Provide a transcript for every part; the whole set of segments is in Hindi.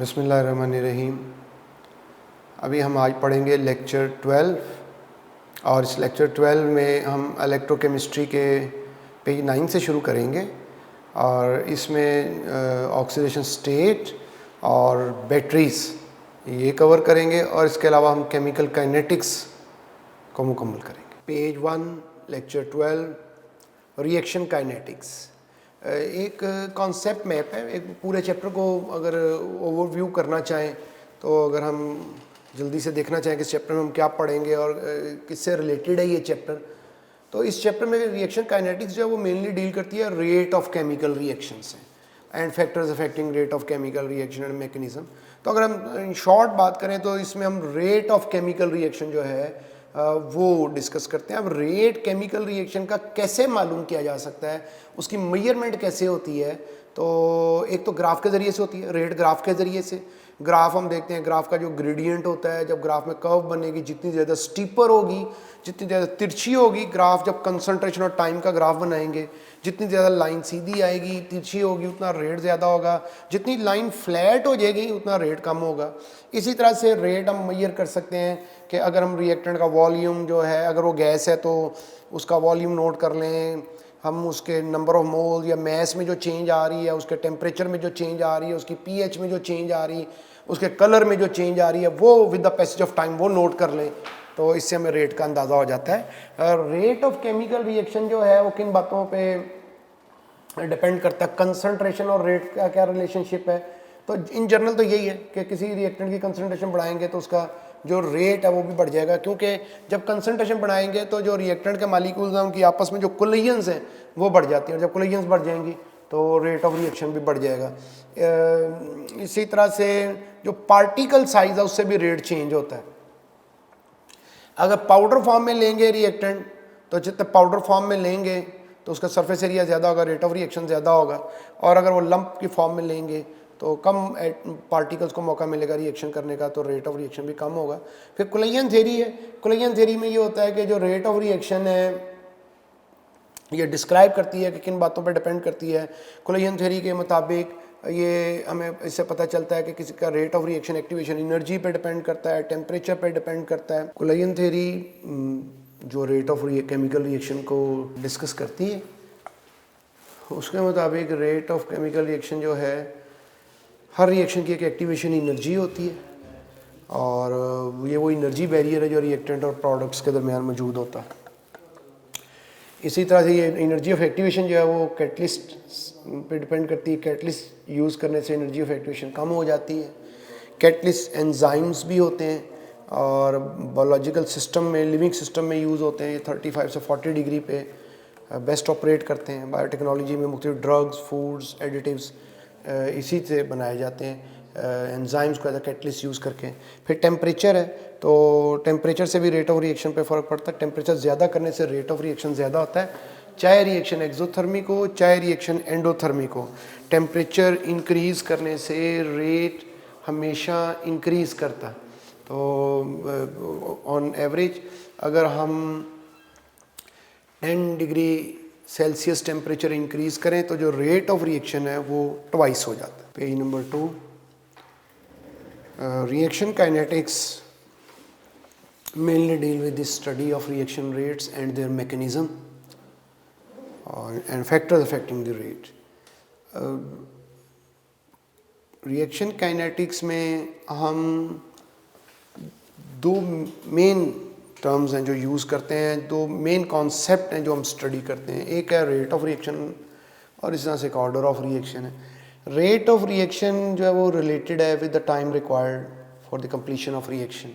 बिस्मिल्लाहिर्रहमानिर्रहीम। अभी हम आज पढ़ेंगे लेक्चर 12 और इस लेक्चर 12 में हम इलेक्ट्रोकेमिस्ट्री के पेज 9 से शुरू करेंगे और इसमें ऑक्सीडेशन स्टेट और बैटरीज़ ये कवर करेंगे और इसके अलावा हम केमिकल काइनेटिक्स को मुकम्मल करेंगे। पेज 1 लेक्चर 12 रिएक्शन काइनेटिक्स एक कॉन्सेप्ट मैप है। एक पूरे चैप्टर को अगर ओवरव्यू करना चाहें तो अगर हम जल्दी से देखना चाहें कि इस चैप्टर में हम क्या पढ़ेंगे और किससे रिलेटेड है ये चैप्टर, तो इस चैप्टर में रिएक्शन काइनेटिक्स जो है वो मेनली डील करती है रेट ऑफ केमिकल रिएक्शन से and factors affecting rate of chemical reaction and mechanism. तो अगर हम इन शॉर्ट बात करें तो इसमें हम रेट ऑफ केमिकल रिएक्शन जो है वो डिस्कस करते हैं। अब रेट केमिकल रिएक्शन का कैसे मालूम किया जा सकता है, उसकी मेजरमेंट कैसे होती है, तो एक तो ग्राफ के ज़रिए से होती है, रेट ग्राफ के ज़रिए से। ग्राफ हम देखते हैं, ग्राफ का जो ग्रेडियंट होता है, जब ग्राफ में कर्व बनेगी जितनी ज़्यादा स्टीपर होगी, जितनी ज़्यादा तिरछी होगी ग्राफ, जब कंसंट्रेशन और टाइम का ग्राफ बनाएंगे जितनी ज़्यादा लाइन सीधी आएगी तिरछी होगी उतना रेट ज़्यादा होगा, जितनी लाइन फ्लैट हो जाएगी उतना रेट कम होगा। इसी तरह से रेट हम मेजर कर सकते हैं कि अगर हम रिएक्टेंट का वॉल्यूम जो है, अगर वो गैस है तो उसका वॉल्यूम नोट कर लें, हम उसके नंबर ऑफ मोल या मैस में जो चेंज आ रही है, उसके टेम्परेचर में जो चेंज आ रही है, उसकी पीएच में जो चेंज आ रही है, उसके कलर में जो चेंज आ रही है, वो with the passage of time वो नोट कर लें, तो इससे हमें रेट का अंदाज़ा हो जाता है। रेट ऑफ केमिकल रिएक्शन जो है वो किन बातों पे डिपेंड करता है, कंसंट्रेशन और रेट का क्या रिलेशनशिप है। तो इन जनरल तो यही है कि किसी रिएक्टेंट की कंसंट्रेशन बढ़ाएंगे तो उसका जो रेट है वो भी बढ़ जाएगा, क्योंकि जब कंसंट्रेशन बढ़ाएंगे तो जो रिएक्टेंट के मालिक्यूल्स हैं उनकी आपस में जो कोलिजन्स हैं वो बढ़ जाती हैं, और जब कोलिजन्स बढ़ जाएंगी तो रेट ऑफ रिएक्शन भी बढ़ जाएगा। इसी तरह से जो पार्टिकल साइज है उससे भी रेट चेंज होता है। अगर पाउडर फॉर्म में लेंगे रिएक्टेंट तो जितने पाउडर फॉर्म में लेंगे तो उसका सरफेस एरिया ज़्यादा होगा, रेट ऑफ रिएक्शन ज़्यादा होगा, और अगर वो लंप की फॉर्म में लेंगे तो कम पार्टिकल्स को मौका मिलेगा रिएक्शन करने का, तो रेट ऑफ रिएक्शन भी कम होगा। फिर कोलिजन थ्योरी है। कोलिजन थ्योरी में ये होता है कि जो रेट ऑफ रिएक्शन है ये डिस्क्राइब करती है कि किन बातों पर डिपेंड करती है। कोलिजन थ्योरी के मुताबिक ये हमें इससे पता चलता है कि किसी का rate of reaction activation energy पे डिपेंड करता है, टेम्परेचर पे डिपेंड करता है। कोलिजन थ्योरी जो रेट ऑफ केमिकल रिएक्शन को डिस्कस करती है उसके मुताबिक रेट ऑफ केमिकल रिएक्शन जो है, हर रिएक्शन की एक एक्टिवेशन एनर्जी होती है और ये वो एनर्जी बैरियर है जो रिएक्टेंट और प्रोडक्ट्स के दरमियान मौजूद होता है। इसी तरह से ये एनर्जी ऑफ एक्टिवेशन जो है वो कैटलिस्ट पे डिपेंड करती है। कैटलिस्ट यूज़ करने से एनर्जी ऑफ एक्टिवेशन कम हो जाती है। कैटलिस्ट एंजाइम्स भी होते हैं और बायोलॉजिकल सिस्टम में, लिविंग सिस्टम में यूज़ होते हैं। 35 से 40 डिग्री पे बेस्ट ऑपरेट करते हैं। बायोटेक्नोलॉजी में मुख्तलिफ ड्रग्स, फूड्स, एडिटिव्स इसी से बनाए जाते हैं एंजाइम्स को एज अ कैटलिस्ट यूज़ करके। फिर टेम्परेचर है, तो टेम्परेचर से भी रेट ऑफ रिएक्शन पे फ़र्क पड़ता है। टेम्परेचर ज़्यादा करने से रेट ऑफ रिएक्शन ज़्यादा होता है, चाहे रिएक्शन एक्सोथर्मिक हो चाहे रिएक्शन एंडोथर्मिक हो। टेम्परेचर इंक्रीज़ करने से रेट हमेशा इंक्रीज़ करता है। तो ऑन एवरेज अगर हम 10 डिग्री सेल्सियस टेम्परेचर इंक्रीज़ करें तो जो रेट ऑफ रिएक्शन है वो ट्वाइस हो जाता है। Page number 2 reaction kinetics mainly deal with the study of reaction rates and their mechanism and factors affecting the rate. Reaction kinetics में हम दो मेन टर्म्स हैं जो यूज़ करते हैं, दो मेन कॉन्सेप्ट हैं जो हम स्टडी करते हैं। एक है रेट ऑफ रिएक्शन और इस तरह से एक ऑर्डर ऑफ रिएक्शन है। रेट ऑफ रिएक्शन जो है वो रिलेटेड है with the time required for the completion of reaction,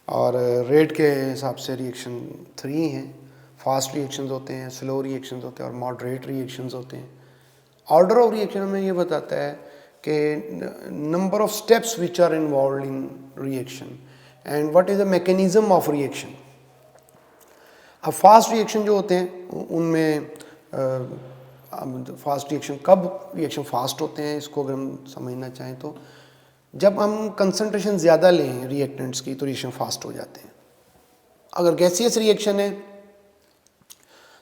और रेट के हिसाब से रिएक्शन 3 हैं। फास्ट रिएक्शंस होते हैं, स्लो रिएक्शंस होते हैं और मॉडरेट रिएक्शंस होते हैं। ऑर्डर ऑफ रिएक्शन हमें ये बताता है कि number of steps which are involve in reaction and what is the mechanism of reaction. अब फास्ट रिएक्शन जो होते हैं उनमें फास्ट रिएक्शन, कब रिएक्शन फास्ट होते हैं इसको अगर हम समझना चाहें तो जब हम कंसंट्रेशन ज़्यादा लें रिएक्टेंट्स की तो रिएक्शन फास्ट हो जाते हैं। अगर गैसियस रिएक्शन है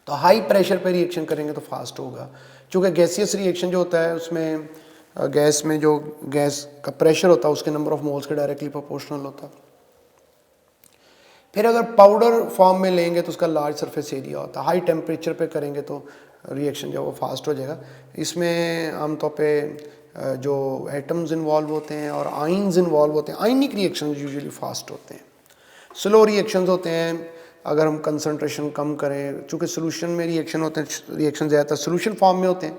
तो हाई प्रेशर पे रिएक्शन करेंगे तो फास्ट होगा, क्योंकि गैसियस रिएक्शन जो होता है उसमें गैस में जो गैस का प्रेशर होता है उसके नंबर ऑफ मोल्स के डायरेक्टली प्रोपोर्शनल होता है। फिर अगर पाउडर फॉर्म में लेंगे तो उसका लार्ज सरफेस एरिया होता है। हाई टेम्परेचर पे करेंगे तो रिएक्शन जो है वो फास्ट हो जाएगा। इसमें आमतौर पे जो एटम्स इन्वॉल्व होते हैं और आइंस इन्वॉल्व होते हैं, आयनिक रिएक्शन यूजुअली फास्ट होते हैं। स्लो रिएक्शंस होते हैं अगर हम कंसंट्रेशन कम करें, चूँकि सोल्यूशन में रिएक्शन होते हैं, रिएक्शन ज़्यादातर सोल्यूशन फॉर्म में होते हैं,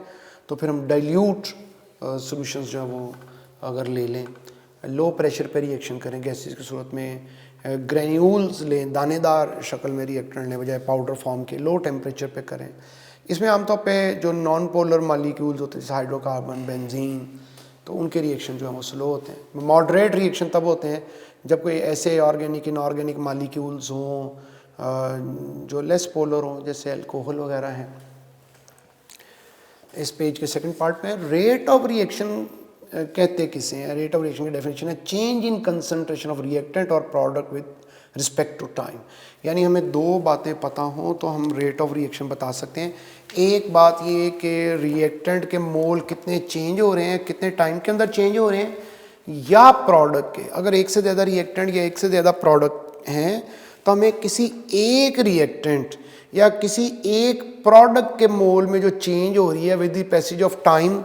तो फिर हम डाइल्यूट सोल्यूशंस जो है वो अगर ले लें, लो प्रेशर पे रिएक्शन करें गैसेस की सूरत में, ग्रेन्यूल्स लें, दानेदार शक्ल में रिएक्टेंट लें बजाय पाउडर फॉर्म के, लो टेम्परेचर पे करें। इसमें आमतौर पे जो नॉन पोलर मालिक्यूल्स होते हैं जैसे हाइड्रोकार्बन, बेंजीन, तो उनके रिएक्शन जो है वो स्लो होते हैं। मॉडरेट रिएक्शन तब होते हैं जब कोई ऐसे ऑर्गेनिक इनऑर्गेनिक मालिक्यूल्स हों जो लेस पोलर हों, जैसे अल्कोहल वगैरह हैं। इस पेज के सेकंड पार्ट में रेट ऑफ रिएक्शन कहते किसे हैं? रेट ऑफ रिएक्शन की डेफिनेशन है change in concentration of reactant और product with respect to time. यानी हमें दो बातें पता हों तो हम रेट ऑफ रिएक्शन बता सकते हैं। एक बात ये कि रिएक्टेंट के मोल कितने चेंज हो रहे हैं, कितने टाइम के अंदर चेंज हो रहे हैं, या प्रोडक्ट के। अगर एक से ज़्यादा रिएक्टेंट या एक से ज़्यादा प्रोडक्ट हैं तो हमें किसी एक रिएक्टेंट या किसी एक प्रोडक्ट के मोल में जो चेंज हो रही है with the passage of time,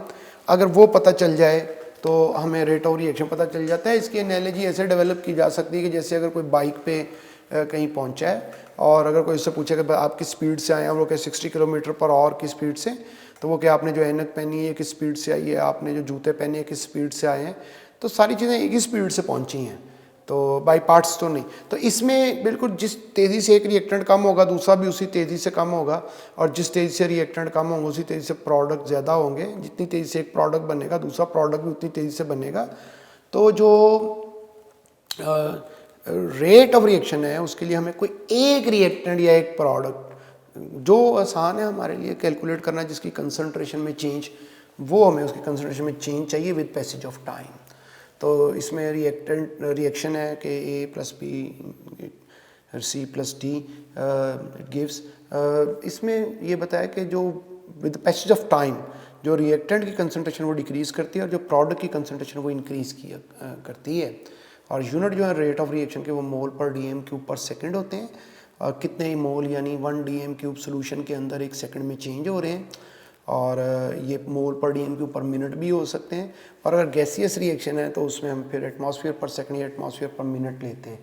अगर वो पता चल जाए तो हमें रेट ऑफ रिएक्शन पता चल जाता है। इसकी एनालॉजी ऐसे डेवलप की जा सकती है कि जैसे अगर कोई बाइक पे कहीं पहुंचा है और अगर कोई उससे पूछे कि आप किस स्पीड से आए हैं, वो कहे 60 किलोमीटर पर आवर की स्पीड से, तो वो क्या आपने जो ऐनक पहनी है किस स्पीड से आई है, आपने जो जूते पहने हैं किस स्पीड से आए हैं, तो सारी चीज़ें एक ही स्पीड से पहुँची हैं, तो बाई पार्ट्स तो नहीं। तो इसमें बिल्कुल जिस तेज़ी से एक रिएक्टेंट कम होगा दूसरा भी उसी तेज़ी से कम होगा, और जिस तेज़ी से रिएक्टेंट कम होंगे उसी तेज़ी से प्रोडक्ट ज़्यादा होंगे। जितनी तेज़ी से एक प्रोडक्ट बनेगा दूसरा प्रोडक्ट भी उतनी तेज़ी से बनेगा। तो जो रेट ऑफ रिएक्शन है उसके लिए हमें कोई एक रिएक्टेंट या एक प्रोडक्ट जो आसान है हमारे लिए कैलकुलेट करना, जिसकी कंसंट्रेशन में चेंज, वो हमें उसकी कंसंट्रेशन में चेंज चाहिए विद पैसेज ऑफ टाइम। तो इसमें रिएक्शन है कि A plus B C plus D it gives. इसमें ये बताया कि जो विद पैसेज ऑफ टाइम जो रिएक्टेंट की कंसंट्रेशन वो डिक्रीज़ करती है और जो प्रोडक्ट की कंसंट्रेशन वो इंक्रीज़ करती है। और यूनिट जो है रेट ऑफ रिएक्शन के वो मोल पर डीएम क्यूब पर सेकंड होते हैं। और कितने मोल यानी 1 डीएम क्यूब सोल्यूशन के अंदर एक सेकंड में चेंज हो रहे हैं, और ये मोल पर डीएम क्यूब पर मिनट भी हो सकते हैं। और अगर गैसियस रिएक्शन है तो उसमें हम फिर एटमॉस्फेयर पर सेकंड या एटमॉस्फेयर पर मिनट लेते हैं।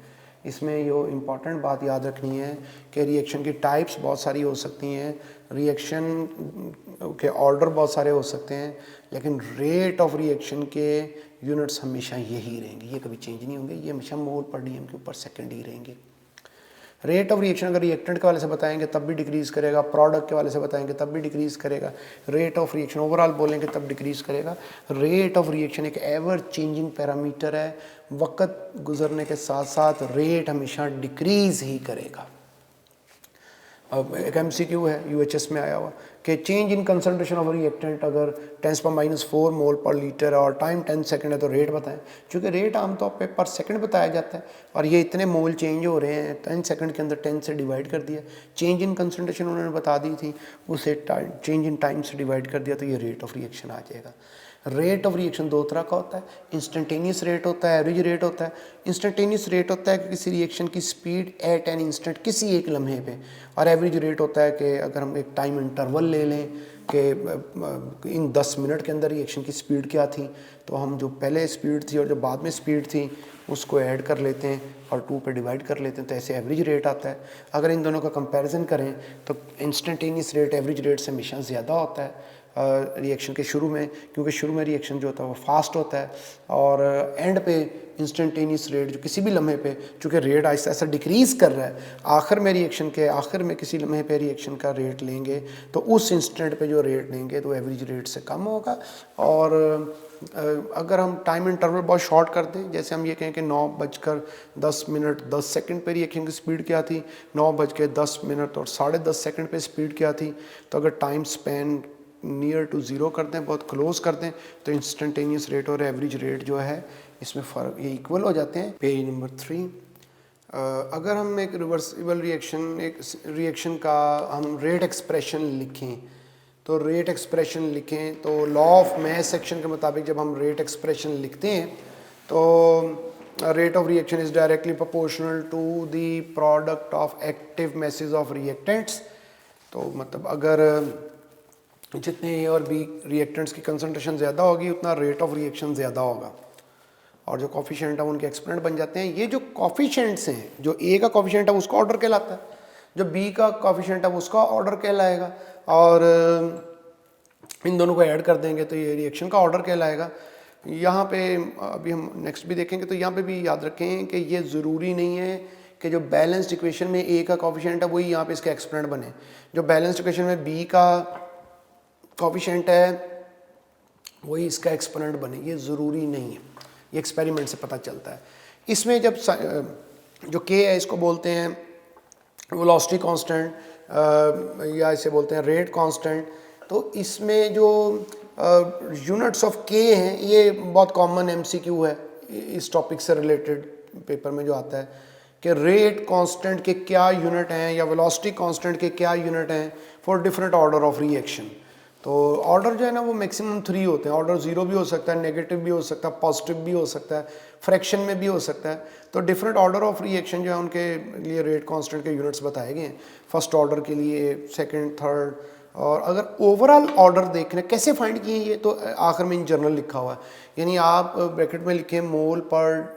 इसमें ये इम्पॉर्टेंट बात याद रखनी है कि रिएक्शन की टाइप्स बहुत सारी हो सकती हैं, रिएक्शन के ऑर्डर बहुत सारे हो सकते हैं, लेकिन रेट ऑफ रिएक्शन के यूनिट्स हमेशा यही रहेंगे, ये कभी चेंज नहीं होंगे, ये हमेशा मोल पर डीएम क्यूब पर सेकंड ही रहेंगे। रेट ऑफ रिएक्शन अगर रिएक्टेंट के वाले से बताएंगे तब भी डिक्रीज़ करेगा, प्रोडक्ट के वाले से बताएंगे तब भी डिक्रीज़ करेगा, रेट ऑफ रिएक्शन ओवरऑल बोलेंगे तब डिक्रीज़ करेगा। रेट ऑफ रिएक्शन एक एवर चेंजिंग पैरामीटर है, वक्त गुजरने के साथ साथ रेट हमेशा डिक्रीज़ ही करेगा। अब एक एमसीक्यू है यूएचएस में आया हुआ कि change in concentration of reactant अगर 10⁻⁴ मोल पर लीटर और टाइम 10 सेकंड है तो रेट बताएं। क्योंकि रेट आमतौर पे पर सेकंड बताया जाता है और ये इतने मोल चेंज हो रहे हैं 10 सेकंड के अंदर 10 से डिवाइड कर दिया, चेंज इन कंसंट्रेशन उन्होंने बता दी थी, उसे चेंज इन टाइम से डिवाइड कर दिया, तो ये रेट ऑफ रिएक्शन आ जाएगा। रेट ऑफ रिएक्शन दो तरह का होता है, इंस्टेंटेनियस रेट होता है, एवरेज रेट होता है। इंस्टेंटेनियस रेट होता है कि किसी रिएक्शन की स्पीड एट एन इंस्टेंट किसी एक लम्हे पे, और एवरेज रेट होता है कि अगर हम एक टाइम इंटरवल ले लें कि इन 10 मिनट के अंदर रिएक्शन की स्पीड क्या थी, तो हम जो पहले स्पीड थी और जो बाद में स्पीड थी उसको ऐड कर लेते हैं और 2 पे डिवाइड कर लेते हैं, तो ऐसे एवरेज रेट आता है। अगर इन दोनों का कंपैरिजन करें तो इंस्टेंटेनियस रेट एवरेज रेट से हमेशा ज़्यादा होता है रिएक्शन के शुरू में, क्योंकि शुरू में रिएक्शन जो होता है वो फास्ट होता है, और एंड पे इंस्टेंटेनियस रेट जो किसी भी लम्हे पे, चूँकि रेट आहिस्ता आहिस्ता डिक्रीज़ कर रहा है, आखिर में रिएक्शन के आखिर में किसी लम्हे पे रिएक्शन का रेट लेंगे तो उस इंस्टेंट पे जो रेट लेंगे तो एवरेज रेट से कम होगा। और अगर हम टाइम इंटरवल बहुत शॉर्ट कर दें, जैसे हम ये कहें कि 9:10 पे रिएक्शन की स्पीड क्या थी, 9:10 और 10:30 सेकंड पे स्पीड क्या थी, तो अगर time span near to zero कर दें, बहुत क्लोज कर दें, तो इंस्टेंटेनियस रेट और एवरेज रेट जो है इसमें फ़र्क ये इक्वल हो जाते हैं। पेज नंबर 3, अगर हम एक रिवर्सिबल रिएक्शन का हम रेट एक्सप्रेशन लिखें तो रेट एक्सप्रेशन लिखें तो लॉ ऑफ मैस सेक्शन के मुताबिक जब हम रेट एक्सप्रेशन लिखते हैं तो rate of reaction is directly proportional to the product of active masses of reactants. तो मतलब अगर जितने ए और बी रिएक्टेंट्स की कंसंट्रेशन ज़्यादा होगी उतना रेट ऑफ रिएक्शन ज़्यादा होगा, और जो कॉफिशिएंट है उनके एक्सपोनेंट बन जाते हैं। ये जो कॉफिशिएंट्स हैं, जो ए का कॉफिशिएंट है उसका ऑर्डर कहलाता है, जो बी का कॉफिशिएंट है उसका ऑर्डर कहलाएगा, और इन दोनों को ऐड कर देंगे तो ये रिएक्शन का ऑर्डर कहलाएगा। यहाँ पे अभी हम नेक्स्ट भी देखेंगे, तो यहाँ पे भी याद रखें कि ये ज़रूरी नहीं है कि जो बैलेंस्ड इक्वेशन में ए का कॉफिशिएंट है वही यहाँ पे इसका एक्सपोनेंट बने, जो बैलेंस्ड इक्वेशन में बी का कॉफिशिएंट है वही इसका एक्सपोनेंट बने, ये ज़रूरी नहीं है, ये एक्सपेरिमेंट से पता चलता है। इसमें जब जो के है इसको बोलते हैं वेलोसिटी कांस्टेंट, या इसे बोलते हैं रेट कांस्टेंट। तो इसमें जो यूनिट्स ऑफ के हैं ये बहुत कॉमन एमसीक्यू है इस टॉपिक से रिलेटेड, पेपर में जो आता है कि रेट कांस्टेंट के क्या यूनिट हैं या वेलोसिटी कांस्टेंट के क्या यूनिट हैं for different order of reaction. तो ऑर्डर जो है ना वो मैक्सिमम 3 होते हैं। ऑर्डर 0 भी हो सकता है, नेगेटिव भी हो सकता है, पॉजिटिव भी हो सकता है, फ्रैक्शन में भी हो सकता है। तो डिफरेंट ऑर्डर ऑफ रिएक्शन जो है उनके लिए रेट कांस्टेंट के यूनिट्स बताए गए हैं, फर्स्ट ऑर्डर के लिए, सेकंड, थर्ड। और अगर ओवरऑल ऑर्डर देखना कैसे फाइंड किए ये तो आखिर में इन जनरल लिखा हुआ है, यानी आप ब्रैकेट में लिखें मोल पर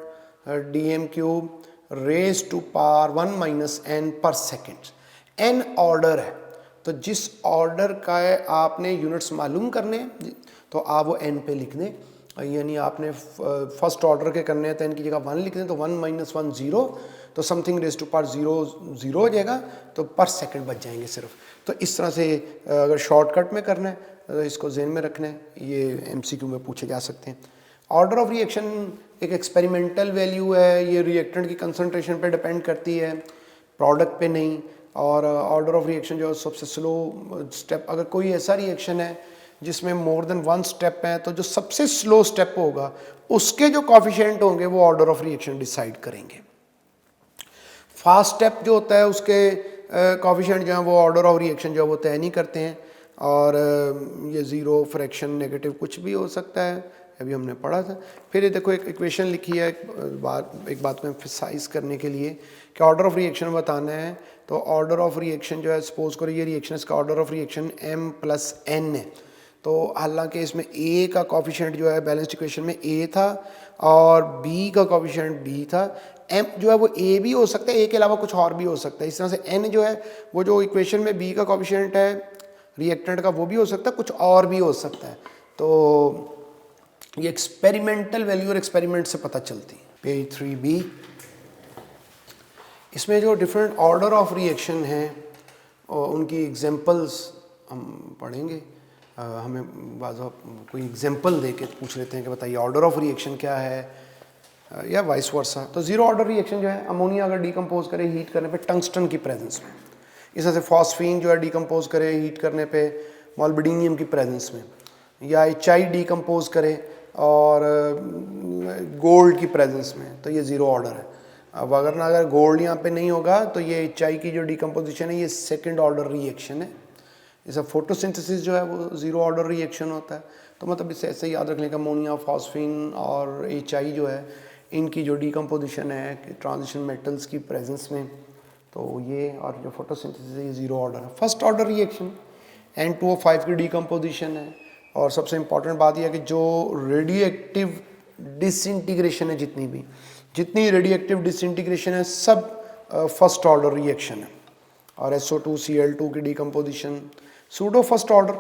dm cube raise to power 1 - n पर सेकेंड। n ऑर्डर है तो जिस ऑर्डर का आपने यूनिट्स मालूम करने तो आप वो n पे लिख दें, यानी आपने फर्स्ट ऑर्डर के करने हैं तो n की जगह 1 लिख दें, तो 1 - 1 0, तो समथिंग रेज टू पावर 0 0 हो जाएगा, तो पर सेकंड बच जाएंगे सिर्फ। तो इस तरह से अगर शॉर्टकट में करना है तो इसको ज़हन में रखना है, ये एमसीक्यू में पूछे जा सकते हैं। ऑर्डर ऑफ रिएक्शन एक एक्सपेरिमेंटल वैल्यू है, ये रिएक्टेंट की कंसंट्रेशन पे डिपेंड करती है, प्रोडक्ट पे नहीं। और ऑर्डर ऑफ रिएक्शन जो सबसे स्लो स्टेप, अगर कोई ऐसा रिएक्शन है जिसमें मोर देन 1 स्टेप है तो जो सबसे स्लो स्टेप होगा उसके जो कॉफिशिएंट होंगे वो ऑर्डर ऑफ रिएक्शन डिसाइड करेंगे। फास्ट स्टेप जो होता है उसके कॉफिशिएंट जो है वो ऑर्डर ऑफ रिएक्शन जो है वो तय नहीं करते हैं, और ये 0, फ्रैक्शन, नेगेटिव कुछ भी हो सकता है, अभी हमने पढ़ा था। फिर ये देखो एक इक्वेशन लिखी है एक बात में एम्फसाइज करने के लिए कि ऑर्डर ऑफ रिएक्शन बताना है, तो ऑर्डर ऑफ रिएक्शन जो है सपोज करो ये रिएक्शन, इसका ऑर्डर ऑफ रिएक्शन m+n है। तो हालांकि इसमें a का कॉफिशिएंट जो है बैलेंस्ड इक्वेशन में a था और b का कॉफिशिएंट b था, m जो है वो a भी हो सकता है, a के अलावा कुछ और भी हो सकता है। इस तरह से n जो है वो जो इक्वेशन में b का कॉफिशिएंट है रिएक्टेंट का वो भी हो सकता है, कुछ और भी हो सकता है। तो ये एक्सपेरिमेंटल वैल्यू और एक्सपेरिमेंट से पता चलती है। पेज 3b, इसमें जो डिफरेंट ऑर्डर ऑफ रिएक्शन हैं और उनकी एग्जांपल्स हम पढ़ेंगे। हमें बाज़ कोई एग्जांपल दे के पूछ लेते हैं कि बताइए ऑर्डर ऑफ रिएक्शन क्या है, या वाइस वर्सा। तो जीरो ऑर्डर रिएक्शन जो है, अमोनिया अगर डिकम्पोज करे हीट करने पे टंगस्टन की प्रेजेंस में, इस तरह से फॉस्फीन जो है डिकम्पोज करे हीट करने पे मोल्बिडिनियम की प्रेजेंस में, या HI डिकम्पोज करे और गोल्ड की प्रेजेंस में, तो ये ज़ीरो ऑर्डर है। अब अगर गोल्ड यहाँ पे नहीं होगा तो ये HI की जो डिकम्पोजिशन है ये सेकंड ऑर्डर रिएक्शन है। जैसा फोटोसिंथेसिस जो है वो ज़ीरो ऑर्डर रिएक्शन होता है। तो मतलब इसे ऐसे याद रखने का, अमोनिया, फॉस्फीन और HI जो है इनकी जो डिकम्पोजिशन है ट्रांजिशन मेटल्स की प्रेजेंस में, तो ये और जो फोटोसिंथेसिस है ये ज़ीरो ऑर्डर है। फर्स्ट ऑर्डर रिएक्शन N2O5 की डिकम्पोजिशन है। और सबसे इम्पॉर्टेंट बात यह है कि जो रेडियो एक्टिव डिसइंटीग्रेशन है, जितनी रेडियो एक्टिव डिसइंटीग्रेशन है सब फर्स्ट ऑर्डर रिएक्शन है। और SO2Cl2 की decomposition pseudo first order.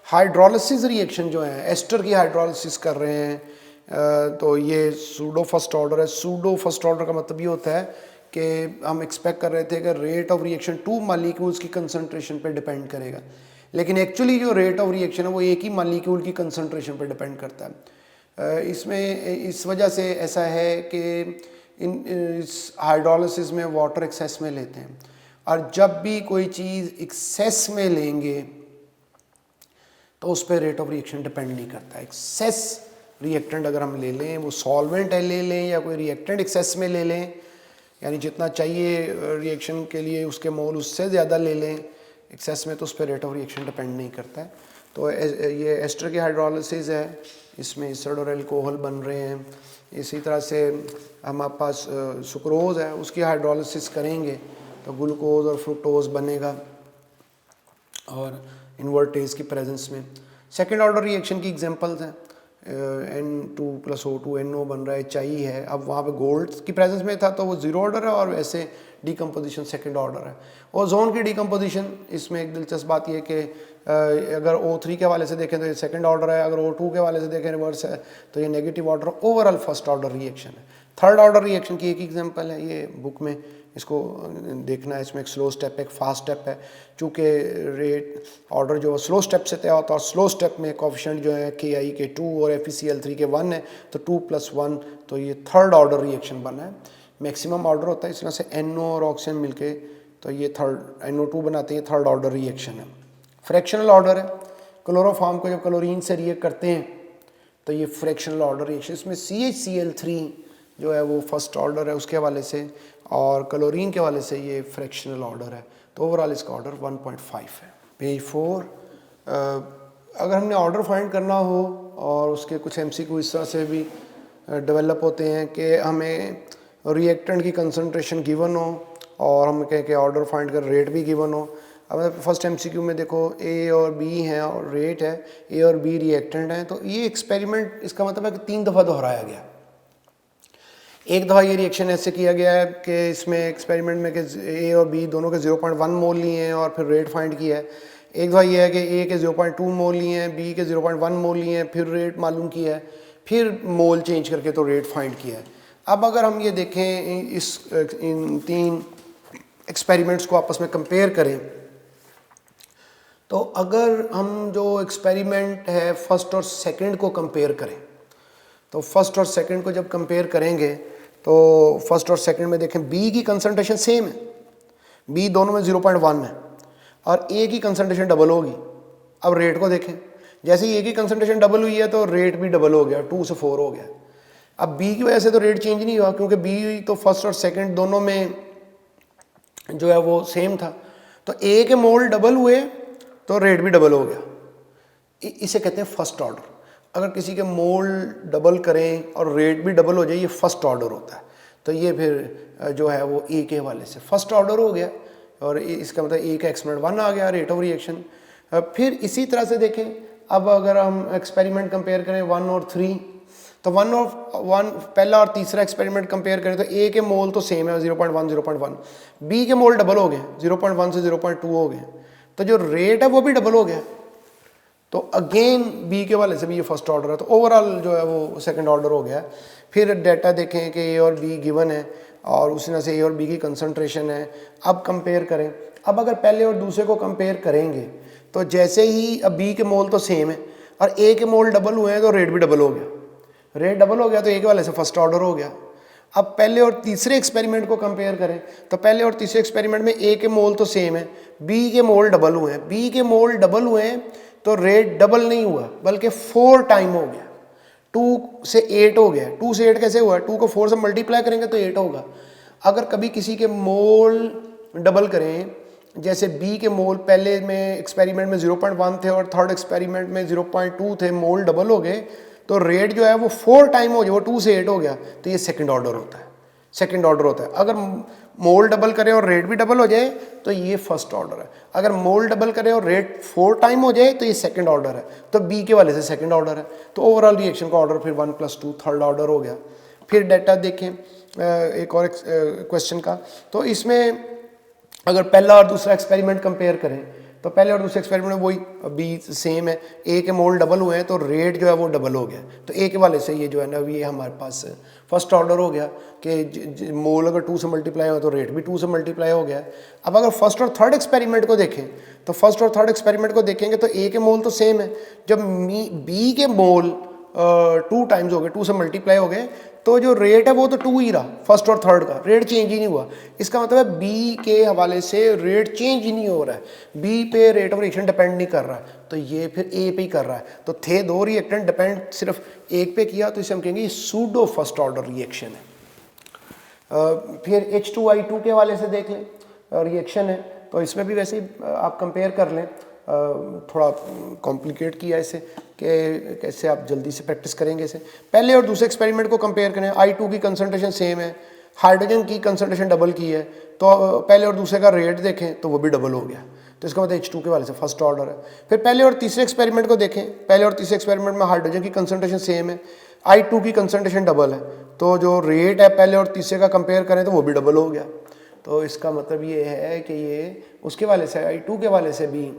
Hydrolysis reaction जो है, एस्टर की हाइड्रोलिसिस कर रहे हैं, तो ये सूडो फर्स्ट ऑर्डर है। सूडो फर्स्ट ऑर्डर का मतलब ये होता है कि हम एक्सपेक्ट कर रहे थे कि रेट ऑफ रिएक्शन 2 मॉलिक्यूल्स की कंसंट्रेशन पे डिपेंड करेगा, लेकिन एक्चुअली जो रेट ऑफ रिएक्शन है वो एक ही मॉलिक्यूल की कंसंट्रेशन पे डिपेंड करता है। इसमें इस वजह से ऐसा है कि इस हाइड्रोलिसिस में वाटर एक्सेस में लेते हैं, और जब भी कोई चीज़ एक्सेस में लेंगे तो उस पर रेट ऑफ रिएक्शन डिपेंड नहीं करता। एक्सेस रिएक्टेंट अगर हम ले लें, वो सॉल्वेंट है ले लें या कोई रिएक्टेंट एक्सेस में ले लें, यानी जितना चाहिए रिएक्शन के लिए उसके मोल उससे ज़्यादा ले लें, एक्सेस में तो उस पर रेट ऑफ रिएक्शन डिपेंड नहीं करता है। तो ये एस्टर की हाइड्रोलिसिस है, इसमें एसिड और एल्कोहल बन रहे हैं। इसी तरह से हमारे पास सुक्रोज है, उसकी हाइड्रोलिसिस करेंगे तो ग्लूकोज और फ्रुक्टोज बनेगा और इन्वर्टेज की प्रेजेंस में। सेकेंड ऑर्डर रिएक्शन की एग्जांपल्स हैं, N2+O2 NO बन रहा है, चाई है। अब वहाँ पे गोल्ड की प्रेजेंस में था तो वो जीरो ऑर्डर है, और वैसे डिकम्पोजिशन सेकेंड ऑर्डर है। ओजोन की डिकम्पोजिशन, इसमें एक दिलचस्प बात यह कि अगर O3 के हवाले से देखें तो ये सेकेंड ऑर्डर है, अगर O2 के हवाले से देखें रिवर्स है तो ये negative order, overall first order reaction है। थर्ड ऑर्डर रिएक्शन की एक एग्जांपल है, ये बुक में इसको देखना है, इसमें एक स्लो स्टेप एक फास्ट स्टेप है। चूँकि रेट ऑर्डर जो स्लो स्टेप से तय होता है, और स्लो स्टेप में कोएफिशिएंट जो है KI के 2 और FeCl3 के 1 है, तो 2+1, तो ये थर्ड ऑर्डर रिएक्शन बना है। मैक्सिमम ऑर्डर होता है, इस तरह से NO और ऑक्सीजन मिलके तो ये थर्ड NO2 बनाते हैं, थर्ड ऑर्डर रिएक्शन है। फ्रैक्शनल ऑर्डर है, क्लोरोफॉर्म को जब क्लोरीन से रिएक्ट करते हैं तो ये फ्रैक्शनल ऑर्डर रिएक्शन, इसमें CHCl3 जो है वो फर्स्ट ऑर्डर है उसके हवाले से, और क्लोरीन के हवाले से ये फ्रैक्शनल ऑर्डर है। तो ओवरऑल इसका ऑर्डर 1.5 है। पेज 4, अगर हमने ऑर्डर फाइंड करना हो, और उसके कुछ MCQ इस तरह से भी डेवलप होते हैं कि हमें रिएक्टेंट की कंसंट्रेशन गिवन हो और हम कहें कि ऑर्डर फाइंड कर रेट भी गिवन हो। अब फर्स्ट MCQ में देखो A और B हैं और रेट है, A और B रिएक्टेंट हैं, तो ये एक्सपेरिमेंट, इसका मतलब है कि 3 दफ़ा दोहराया गया। एक दफ़ा ये रिएक्शन ऐसे किया गया है कि इसमें एक्सपेरिमेंट में कि A और B दोनों के 0.1 मोल लिए हैं और फिर रेट फाइंड किया है। एक दफ़ा ये है कि A के 0.2 मोल लिए हैं, B के 0.1 मोल लिए हैं, फिर रेट मालूम किया है, फिर मोल चेंज करके तो रेट फाइंड किया है। अब अगर हम ये देखें इन 3 एक्सपेरिमेंट्स को आपस में कंपेयर करें, तो अगर हम जो एक्सपेरिमेंट है फर्स्ट और सेकंड को कंपेयर करें, तो फर्स्ट और सेकंड को जब कंपेयर करेंगे तो फर्स्ट और सेकंड में देखें B की कंसंट्रेशन सेम है, B दोनों में 0.1 है, और A की कंसंट्रेशन डबल होगी। अब रेट को देखें, जैसे ही A की कंसंट्रेशन डबल हुई है तो रेट भी डबल हो गया, 2 से 4 हो गया। अब B की वजह से तो रेट चेंज नहीं हुआ, क्योंकि B तो फर्स्ट और सेकंड दोनों में जो है वो सेम था। तो A के मोल डबल हुए तो रेट भी डबल हो गया। इसे कहते हैं फर्स्ट ऑर्डर। अगर किसी के मोल डबल करें और रेट भी डबल हो जाए, ये फर्स्ट ऑर्डर होता है। तो ये फिर जो है वो A के हवाले से फर्स्ट ऑर्डर हो गया, और इसका मतलब A का एक्सपेरिमेंट 1 आ गया, रेट ऑफ रिएक्शन। फिर इसी तरह से देखें, अब अगर हम एक्सपेरिमेंट कंपेयर करें 1 और 3, तो 1 और 1 पहला और तीसरा एक्सपेरिमेंट कंपेयर करें तो A के मोल तो सेम है 0.1 0.1, B के मोल डबल हो गए 0.1 से 0.2 हो गए, तो जो रेट है वो भी डबल हो गया। तो अगेन B के हवाले से भी ये फर्स्ट ऑर्डर है, तो ओवरऑल जो है वो सेकंड ऑर्डर हो गया। फिर डाटा देखें कि A और B गिवन है और उसी तरह से A और B की कंसंट्रेशन है। अब कंपेयर करें, अब अगर पहले और दूसरे को कंपेयर करेंगे तो जैसे ही अब B के मोल तो सेम है और A के मोल डबल हुए हैं तो रेट भी डबल हो गया। रेट डबल हो गया तो A के हवाले से फर्स्ट ऑर्डर हो गया। अब पहले और तीसरे एक्सपेरिमेंट को कंपेयर करें तो पहले और तीसरे एक्सपेरिमेंट में A के मोल तो सेम है, B के मोल डबल हुए हैं। B के मोल डबल हुए हैं तो रेट डबल नहीं हुआ बल्कि 4 टाइम हो गया, 2 से 8 हो गया। 2 से 8 कैसे हुआ? 2 को 4 से मल्टीप्लाई करेंगे तो 8 होगा। अगर कभी किसी के मोल डबल करें, जैसे B के मोल पहले में एक्सपेरिमेंट में 0.1 थे और थर्ड एक्सपेरिमेंट में 0.2 थे, मोल डबल हो गए तो रेट जो है वो 4 टाइम हो जाए, वो 2 से 8 हो गया, तो ये सेकंड ऑर्डर होता है। सेकंड ऑर्डर होता है। अगर मोल डबल करे और रेट भी डबल हो जाए तो ये फर्स्ट ऑर्डर है। अगर मोल डबल करे और रेट 4 टाइम हो जाए तो ये सेकंड ऑर्डर है। तो B के वाले से सेकंड ऑर्डर है। तो ओवरऑल रिएक्शन का ऑर्डर फिर 1+2 थर्ड ऑर्डर हो गया। फिर डाटा देखें एक और क्वेश्चन का, तो इसमें अगर पहला और दूसरा एक्सपेरिमेंट कंपेयर करें तो पहले और दूसरे एक्सपेरिमेंट में वही B सेम है, A के मोल डबल हुए हैं तो रेट जो है वो डबल हो गया। तो A के वाले से ये जो है ना ये हमारे पास फर्स्ट ऑर्डर हो गया कि मोल अगर 2 से मल्टीप्लाई हो तो रेट भी 2 से मल्टीप्लाई हो गया। अब अगर फर्स्ट और थर्ड एक्सपेरिमेंट को देखें तो फर्स्ट और थर्ड एक्सपेरिमेंट को देखेंगे तो A के मोल तो सेम है, जब B के मोल 2 टाइम्स हो गए, 2 से मल्टीप्लाई हो गए, तो जो रेट है वो तो 2 ही रहा फर्स्ट और थर्ड का, रेट चेंज ही नहीं हुआ। इसका मतलब है B के हवाले से रेट चेंज ही नहीं हो रहा है, B पे रेट ऑफ रिएक्शन डिपेंड नहीं कर रहा है, तो ये फिर A पे ही कर रहा है। तो थे 2 रिएक्टेंट, डिपेंड सिर्फ एक पे किया, तो इसे हम कहेंगे ये सूडो फर्स्ट ऑर्डर रिएक्शन है। फिर H2I2 के हवाले से देख लें रिएक्शन है, तो इसमें भी वैसे ही आप कंपेयर कर लें, थोड़ा कॉम्प्लिकेट किया इसे कि कैसे आप जल्दी से प्रैक्टिस करेंगे इसे। पहले और दूसरे एक्सपेरिमेंट को कंपेयर करें, I2 की कंसनट्रेशन सेम है, हाइड्रोजन की कंसनट्रेशन डबल की है, तो पहले और दूसरे का रेट देखें तो वो भी डबल हो गया, तो इसका मतलब H2 के वाले से फर्स्ट ऑर्डर है। फिर पहले और तीसरे एक्सपेरिमेंट को देखें, पहले और तीसरे एक्सपेरिमेंट में हाइड्रोजन की कंसनट्रेशन सेम है, I2 की कंसनट्रेशन डबल है, तो जो रेट है पहले और तीसरे का कंपेयर करें तो वो भी डबल हो गया। तो इसका मतलब ये है कि ये उसके वाले से I2 के वाले से भी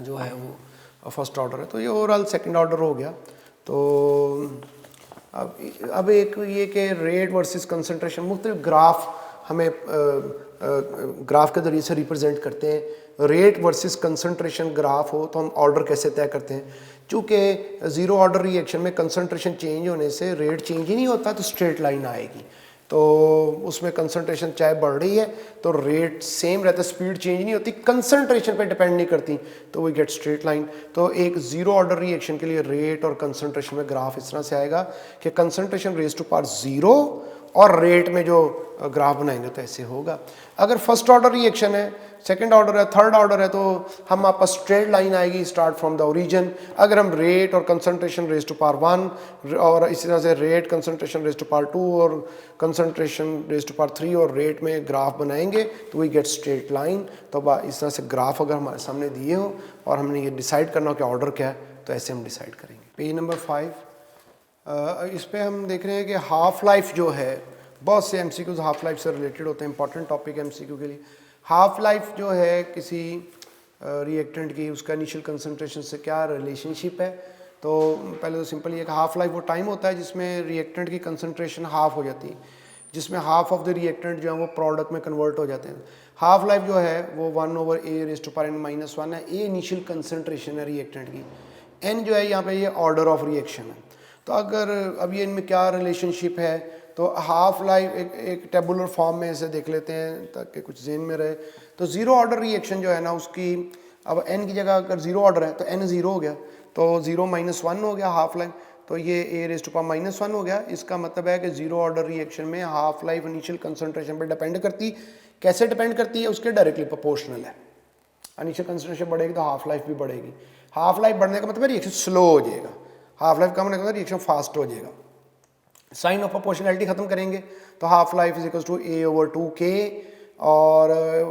जो है वो फर्स्ट ऑर्डर है, तो ये ओवरऑल सेकंड ऑर्डर हो गया। तो अब एक ये कि रेट वर्सेस कंसंट्रेशन मुख्तलिफ ग्राफ हमें ग्राफ के ज़रिए से रिप्रेजेंट करते हैं। रेट वर्सेस कंसंट्रेशन ग्राफ हो तो हम ऑर्डर कैसे तय करते हैं, चूँकि ज़ीरो ऑर्डर रिएक्शन में कंसंट्रेशन चेंज होने से रेट चेंज ही नहीं होता, तो स्ट्रेट लाइन आएगी, तो उसमें कंसंट्रेशन चाहे बढ़ रही है तो रेट सेम रहता है, स्पीड चेंज नहीं होती, कंसंट्रेशन पे डिपेंड नहीं करती, तो वी गेट स्ट्रेट लाइन। तो एक ज़ीरो ऑर्डर रिएक्शन के लिए रेट और कंसंट्रेशन में ग्राफ इस तरह से आएगा कि concentration raise to power zero और रेट में जो ग्राफ बनाएंगे तो ऐसे होगा। अगर फर्स्ट ऑर्डर रिएक्शन है, सेकंड ऑर्डर है, थर्ड ऑर्डर है, तो हम आपस स्ट्रेट लाइन आएगी स्टार्ट फ्रॉम द ओरिजिन। अगर हम रेट और कंसंट्रेशन रेज टू पावर 1 और इसी तरह से rate concentration raise to power 2 और कंसंट्रेशन रेज टू पावर 3 और रेट में ग्राफ बनाएंगे तो वी गेट स्ट्रेट लाइन। तो इस तरह से ग्राफ अगर हमारे सामने दिए हो और हमने ये डिसाइड करना हो कि ऑर्डर क्या है, तो ऐसे हम डिसाइड करेंगे। पेज नंबर 5, इस पर हम देख रहे हैं कि हाफ लाइफ जो है, बहुत से MCQs हाफ लाइफ से रिलेटेड होते हैं, इंपॉर्टेंट टॉपिक है MCQ के लिए। हाफ लाइफ जो है किसी रिएक्टेंट की, उसका इनिशियल कंसंट्रेशन से क्या रिलेशनशिप है। तो पहले तो सिंपल ये कि हाफ लाइफ वो टाइम होता है जिसमें रिएक्टेंट की कंसंट्रेशन हाफ हो जाती है, जिसमें हाफ ऑफ द रिएक्टेंट जो है वो प्रोडक्ट में कन्वर्ट हो जाते हैं। हाफ लाइफ जो है वो 1/a⁻⁻⁻1 है। ए इनिशियल कंसंट्रेशन है रिएक्टेंट की, n जो है यहाँ पे ये ऑर्डर ऑफ रिएक्शन है। तो अगर अब ये इनमें क्या रिलेशनशिप है, तो हाफ लाइफ एक टेबुलर फॉर्म में इसे देख लेते हैं ताकि कुछ जेन में रहे। तो ज़ीरो ऑर्डर रिएक्शन जो है ना, उसकी अब n की जगह अगर ज़ीरो ऑर्डर है तो n ज़ीरो हो गया, तो 0 - 1 हो गया हाफ लाइफ, तो ये a⁻⁻1 हो गया। इसका मतलब है कि ज़ीरो ऑर्डर रिएक्शन में हाफ लाइफ इनिशियल कंसंट्रेशन पर डिपेंड करती। कैसे डिपेंड करती है, उसके डायरेक्टली प्रोपोर्शनल है। इनिशियल कंसंट्रेशन बढ़ेगी तो हाफ लाइफ भी बढ़ेगी। हाफ लाइफ बढ़ने का मतलब रिएक्शन स्लो हो जाएगा, हाफ लाइफ कम होने का मतलब रिएक्शन फास्ट हो जाएगा। साइन ऑफ प्रोपोर्शनैलिटी खत्म करेंगे तो half life is equal to a/2k। और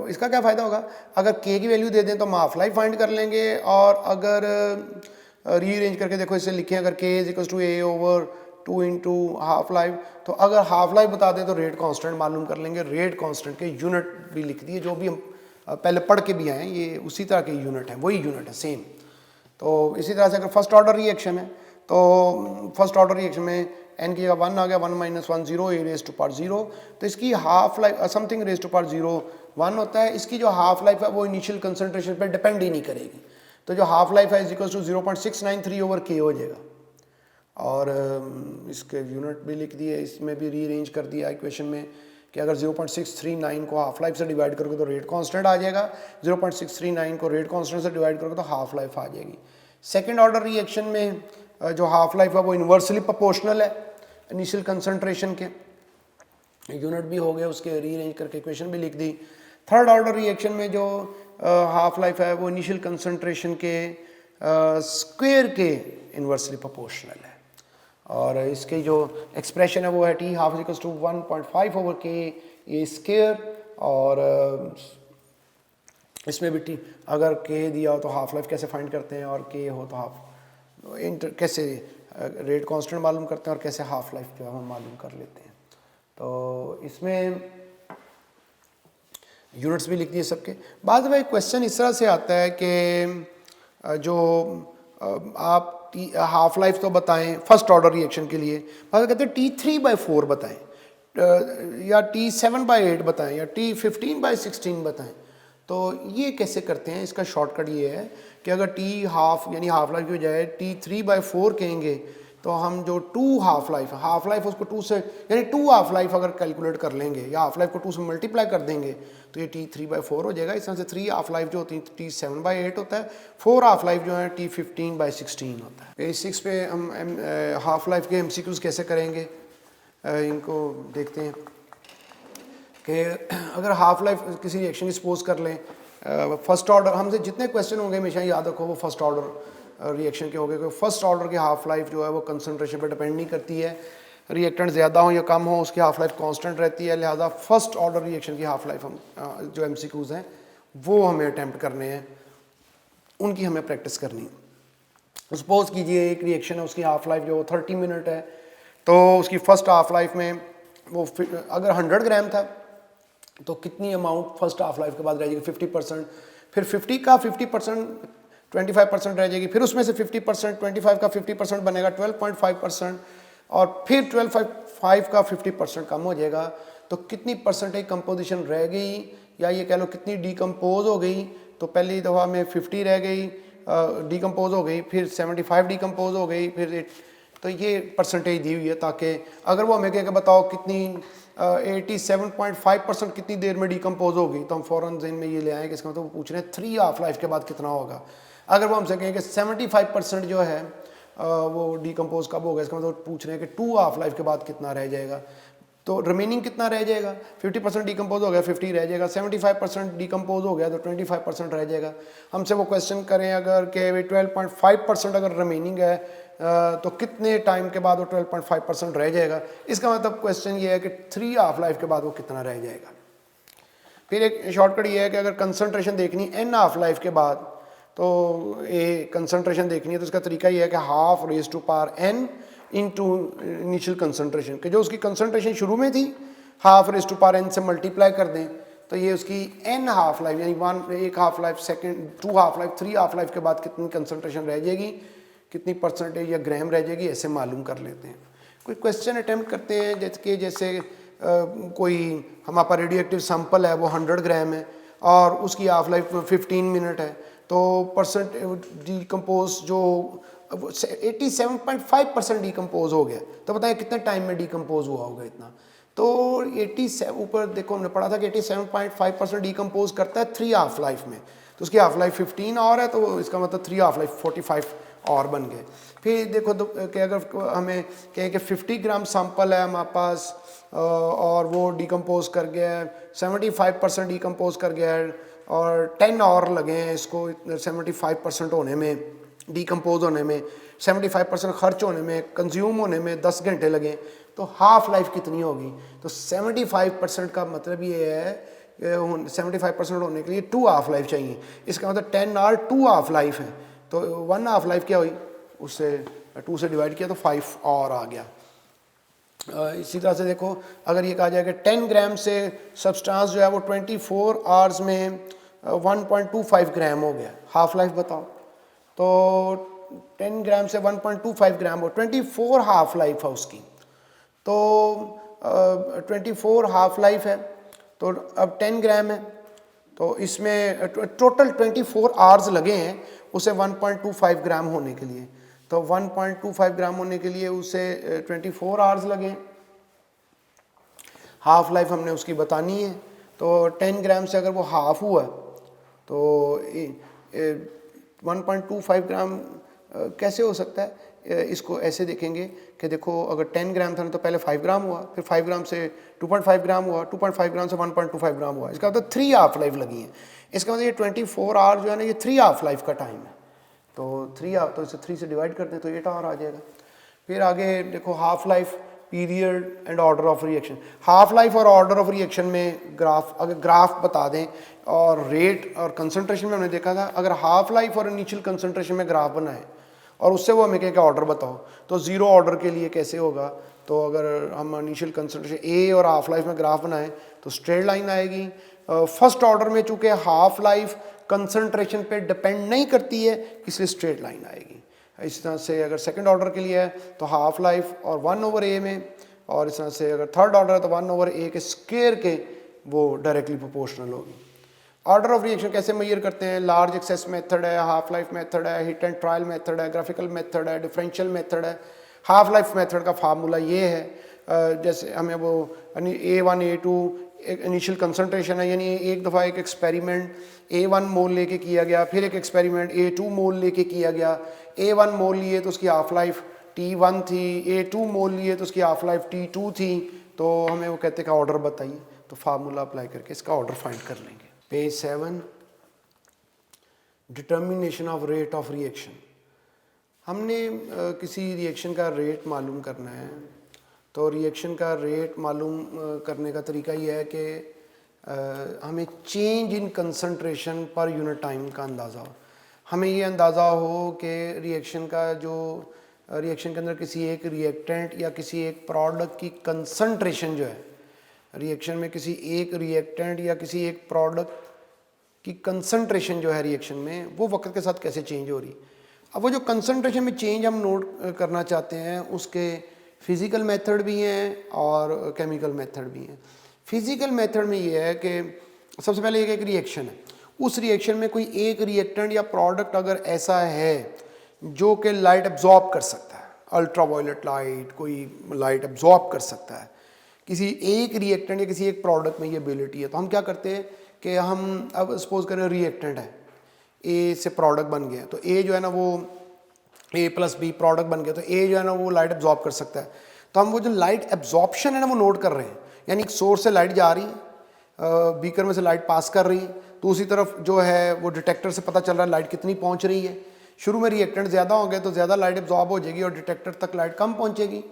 इसका क्या फ़ायदा होगा, अगर k की वैल्यू दे दें तो हम हाफ लाइफ फाइंड कर लेंगे, और अगर रीअरेंज करके देखो इसे लिखें, अगर k is equal to a/2 into half life, तो अगर हाफ लाइफ बता दें तो रेट कांस्टेंट मालूम कर लेंगे। रेट कांस्टेंट के यूनिट भी लिख दिए, जो भी हम पहले पढ़ के भी आए हैं, ये उसी तरह के यूनिट है, वही यूनिट है सेम। तो इसी तरह से अगर फर्स्ट ऑर्डर रिएक्शन है तो फर्स्ट ऑर्डर रिएक्शन में n की जगह 1 आ गया, 1 - 1 0 a⁻0, तो इसकी हाफ लाइफ समथिंग a⁻0 1 होता है। इसकी जो हाफ लाइफ है वो इनिशियल कंसंट्रेशन पर डिपेंड ही नहीं करेगी, तो जो हाफ लाइफ है इज इक्वल टू 0.693/k हो जाएगा। और इसके यूनिट भी लिख दिए, इसमें भी रीअरेंज कर दिया इक्वेशन में कि अगर 0.639 को हाफ लाइफ से डिवाइड करोगे तो रेट कांस्टेंट आ जाएगा, 0.639 को रेट कांस्टेंट से डिवाइड करोगे तो हाफ लाइफ आ जाएगी। सेकेंड ऑर्डर रिएक्शन में जो हाफ लाइफ है वो इन्वर्सली प्रोपोर्शनल है इनिशियल कंसंट्रेशन के, यूनिट भी हो गए, उसके रीअरेंज करके इक्वेशन भी लिख दी। थर्ड ऑर्डर रिएक्शन में जो हाफ लाइफ है वो इनिशियल कंसंट्रेशन के स्क्वायर के इन्वर्सली प्रोपोर्शनल है, और इसकी जो एक्सप्रेशन है वो है t half equals to 1.5/k ये स्क्वायर, और इसमें भी t अगर k दिया हो तो हाफ लाइफ कैसे फाइंड करते हैं, और k हो तो हाफ कैसे रेट कांस्टेंट मालूम करते हैं, और कैसे हाफ लाइफ जो है हम मालूम कर लेते हैं। तो इसमें यूनिट्स भी लिख दिए सबके। बाद में क्वेश्चन इस तरह से आता है कि जो आप हाफ लाइफ तो बताएं फर्स्ट ऑर्डर रिएक्शन के लिए, बाद कहते हैं T3/4 बताएं, या T7/8 बताएं, या T15/16 बताएं। तो ये कैसे करते हैं, इसका शॉर्टकट ये है कि अगर T हाफ यानी हाफ लाइफ की बजाय T3/4 कहेंगे तो हम जो 2 हाफ लाइफ उसको 2 से यानी 2 हाफ लाइफ अगर कैलकुलेट कर लेंगे या हाफ लाइफ को 2 से मल्टीप्लाई कर देंगे तो ये T3/4 हो जाएगा। इस तरह से 3 हाफ लाइफ जो होती है T7/8 होता है, 4 हाफ लाइफ जो है T15/16 होता है। पेज 6 पे हम हाफ लाइफ के MCQs कैसे करेंगे इनको देखते हैं कि अगर हाफ लाइफ किसी रिएक्शन की सपोज कर लें, फर्स्ट ऑर्डर, हमसे जितने क्वेश्चन होंगे हमेशा याद रखो वो फर्स्ट ऑर्डर रिएक्शन के होंगे, क्योंकि फर्स्ट ऑर्डर की हाफ लाइफ जो है वो कंसनट्रेशन पर डिपेंड नहीं करती है, रिएक्टेंट ज़्यादा हो या कम हो उसकी हाफ लाइफ कांस्टेंट रहती है, लिहाजा फर्स्ट ऑर्डर रिएक्शन की हाफ लाइफ हम जो एमसीक्यूज़ हैं वो हमें अटैम्प्ट करने हैं, उनकी हमें प्रैक्टिस करनी है। सपोज कीजिए एक रिएक्शन है उसकी हाफ लाइफ जो 30 मिनट है, तो उसकी फर्स्ट हाफ लाइफ में वो अगर 100 ग्राम था तो कितनी अमाउंट फर्स्ट हाफ लाइफ के बाद रह जाएगी, 50%, फिर 50 का 50% 25% रह जाएगी, फिर उसमें से 50% 25 का 50% बनेगा 12.5%, और फिर 12.5 का 50% कम हो जाएगा, तो कितनी परसेंटेज कंपोजिशन रह गई, या ये कह लो कितनी डिकम्पोज हो गई। तो पहली दफ़ा में 50 रह गई डिकम्पोज हो गई, फिर 75 डिकम्पोज हो गई, फिर तो ये परसेंटेज दी हुई है, ताकि अगर वो हमें कहे कि बताओ कितनी 87.5% कितनी देर में डिकम्पोज होगी, तो हम फ़ौरन ज़हन में ये ले आए कि इसका मतलब वो पूछ रहे हैं 3 हाफ लाइफ के बाद कितना होगा। अगर वो हमसे कहें कि 75% जो है वो डिकम्पोज कब होगा, इसका मतलब पूछ रहे हैं कि 2 हाफ लाइफ के बाद कितना रह जाएगा, तो रिमेनिंग कितना रह जाएगा, 50% डिकम्पोज हो गया 50 रह जाएगा, 75% डिकम्पोज हो गया तो 25% रह जाएगा। हमसे वो क्वेश्चन करें अगर कि 12.5% अगर रिमेनिंग है तो कितने टाइम के बाद वो 12.5% रह जाएगा, इसका मतलब क्वेश्चन ये है कि 3 हाफ लाइफ के बाद वो कितना रह जाएगा। फिर एक शॉर्टकट ये है कि अगर कंसनट्रेशन देखनी n हाफ लाइफ के बाद, तो ये कंसनट्रेशन देखनी है तो इसका तरीका ये है कि half raise to power n into initial concentration, कि जो उसकी कंसनट्रेशन शुरू में थी half raise to power n से मल्टीप्लाई कर दें, तो ये उसकी n हाफ लाइफ यानी एक half life, second 2 half life, 3 half life के बाद कितनी कंसनट्रेशन रह जाएगी, कितनी परसेंटेज या ग्राम रह जाएगी, ऐसे मालूम कर लेते हैं। कोई क्वेश्चन अटैम्प्ट करते हैं जैसे कोई हमारे पास रेडियो एक्टिव सैंपल है वो 100 ग्राम है और उसकी हाफ लाइफ 15 मिनट है, तो परसेंट डिकम्पोज जो 87.5% डिकम्पोज हो गया, तो बताएं कितने टाइम में डिकम्पोज हुआ होगा इतना। तो 87 ऊपर देखो हमने पढ़ा था कि 87.5% डिकम्पोज करता है 3 हाफ लाइफ में, तो उसकी हाफ लाइफ 15 और है, तो इसका मतलब 3 हाफ लाइफ 45 और बन गए। फिर देखो तो कि अगर हमें कहें कि 50 ग्राम सैंपल है हमारे पास और वो डिकम्पोज कर गया है 75% डिकम्पोज कर गया है और 10 और लगे हैं इसको 75% होने में, डिकम्पोज होने में, 75% खर्च होने में, कंज्यूम होने में 10 घंटे लगे, तो हाफ लाइफ कितनी होगी। तो 75% का मतलब ये है 75% होने के लिए 2 हाफ लाइफ चाहिए, इसका मतलब 10 और 2 हाफ लाइफ है, तो 1 हाफ लाइफ क्या हुई, उससे 2 से डिवाइड किया तो 5 और आ गया। इसी तरह से देखो अगर ये कहा जाए कि 10 ग्राम से सब्सटेंस जो है वो 24 आवर्स में 1.25 ग्राम हो गया, हाफ लाइफ बताओ। तो 10 ग्राम से 1.25 ग्राम हो 24 हाफ लाइफ है उसकी, तो 24 हाफ लाइफ है, तो अब 10 ग्राम है तो इसमें टोटल 24 आवर्स लगे हैं उसे 1.25 ग्राम होने के लिए, तो 1.25 ग्राम होने के लिए उसे 24 आवर्स लगे, हाफ लाइफ हमने उसकी बतानी है। तो 10 ग्राम से अगर वो हाफ हुआ तो 1.25 ग्राम कैसे हो सकता है, इसको ऐसे देखेंगे कि देखो अगर 10 ग्राम था तो पहले 5 ग्राम हुआ, फिर 5 ग्राम से 2.5 ग्राम हुआ, 2.5 ग्राम से 1.25 ग्राम हुआ, इसका मतलब 3 हाफ लाइफ लगी है। इसका मतलब ये 24 आवर जो है ना ये 3 हाफ लाइफ का टाइम है, तो 3 हाफ, तो इसे 3 से डिवाइड करते हैं तो 8 आवर आ जाएगा। फिर आगे देखो half life, period and order of reaction. Half life और ऑर्डर ऑफ रिएक्शन में ग्राफ, अगर ग्राफ बता दें और रेट और कंसंट्रेशन में हमने देखा था, अगर हाफ लाइफ और इनिशियल कंसंट्रेशन में ग्राफ बनाए और उससे वो हमें कहें कि ऑर्डर बताओ, तो ज़ीरो ऑर्डर के लिए कैसे होगा, तो अगर हम इनिशियल कंसंट्रेशन ए और हाफ लाइफ में ग्राफ बनाएं तो स्ट्रेट लाइन आएगी। फर्स्ट ऑर्डर में चूँकि हाफ लाइफ कंसंट्रेशन पे डिपेंड नहीं करती है इसलिए स्ट्रेट लाइन आएगी। इस तरह से अगर सेकंड ऑर्डर के लिए है तो हाफ लाइफ और 1/a में, और इस तरह से अगर थर्ड ऑर्डर है तो 1/a के स्क्वायर के वो डायरेक्टली प्रोपोर्शनल होगी। ऑर्डर ऑफ रिएक्शन कैसे मेजर करते हैं, लार्ज एक्सेस मेथड है, हाफ लाइफ मेथड है, हिट एंड ट्रायल मेथड है, ग्राफिकल मेथड है, डिफरेंशियल मेथड है। हाफ लाइफ मेथड का फार्मूला ये है, जैसे हमें वो A1 A2 एक इनिशियल कंसंट्रेशन है, यानी एक दफ़ा एक एक्सपेरिमेंट A1 मोल लेके किया गया, फिर एक एक्सपेरिमेंट A2 मोल लेके किया गया। A1 मोल लिए तो उसकी हाफ लाइफ T1 थी, A2 मोल लिए तो उसकी हाफ लाइफ T2 थी, तो हमें वो कहते हैं कि ऑर्डर बताइए। तो फार्मूला अप्लाई करके इसका ऑर्डर फाइंड कर लेंगे। Page 7, determination of rate of reaction. हमने किसी रिएक्शन का रेट मालूम करना है, तो रिएक्शन का रेट मालूम करने का तरीका ये है कि हमें change in concentration per unit time का अंदाज़ा हो। हमें ये अंदाज़ा हो कि रिएक्शन का जो रिएक्शन के अंदर किसी एक रिएक्टेंट या किसी एक प्रोडक्ट की कंसंट्रेशन जो है, रिएक्शन में किसी एक रिएक्टेंट या किसी एक प्रोडक्ट की कंसंट्रेशन जो है रिएक्शन में, वो वक्त के साथ कैसे चेंज हो रही। अब वो जो कंसंट्रेशन में चेंज हम नोट करना चाहते हैं, उसके फिज़िकल मेथड भी हैं और केमिकल मेथड भी हैं। फिज़िकल मेथड में ये है कि सबसे पहले एक रिएक्शन है, उस रिएक्शन में कोई एक रिएक्टेंट या प्रोडक्ट अगर ऐसा है जो कि लाइट एब्जॉर्ब कर सकता है, अल्ट्रावायलेट लाइट कोई लाइट एब्जॉर्ब कर सकता है, किसी एक रिएक्टेंट या किसी एक प्रोडक्ट में ये एबिलिटी है, तो हम क्या करते हैं कि हम अब सपोज करें रिएक्टेंट है, ए से प्रोडक्ट बन गया, तो ए जो है ना वो ए प्लस बी प्रोडक्ट बन गया, तो ए जो है ना वो लाइट एब्जॉर्ब कर सकता है। तो हम वो जो लाइट एब्जॉर्प्शन है ना वो नोट कर रहे हैं, यानी एक सोर्स से लाइट जा रही है, बीकर में से लाइट पास कर रही है, तो उसी तरफ जो है वो डिटेक्टर से पता चल रहा है लाइट कितनी पहुंच रही है। शुरू में रिएक्टेंट ज़्यादा होंगे तो ज़्यादा लाइट एब्जॉर्ब हो जाएगी और डिटेक्टर तक लाइट कम पहुंचेगी।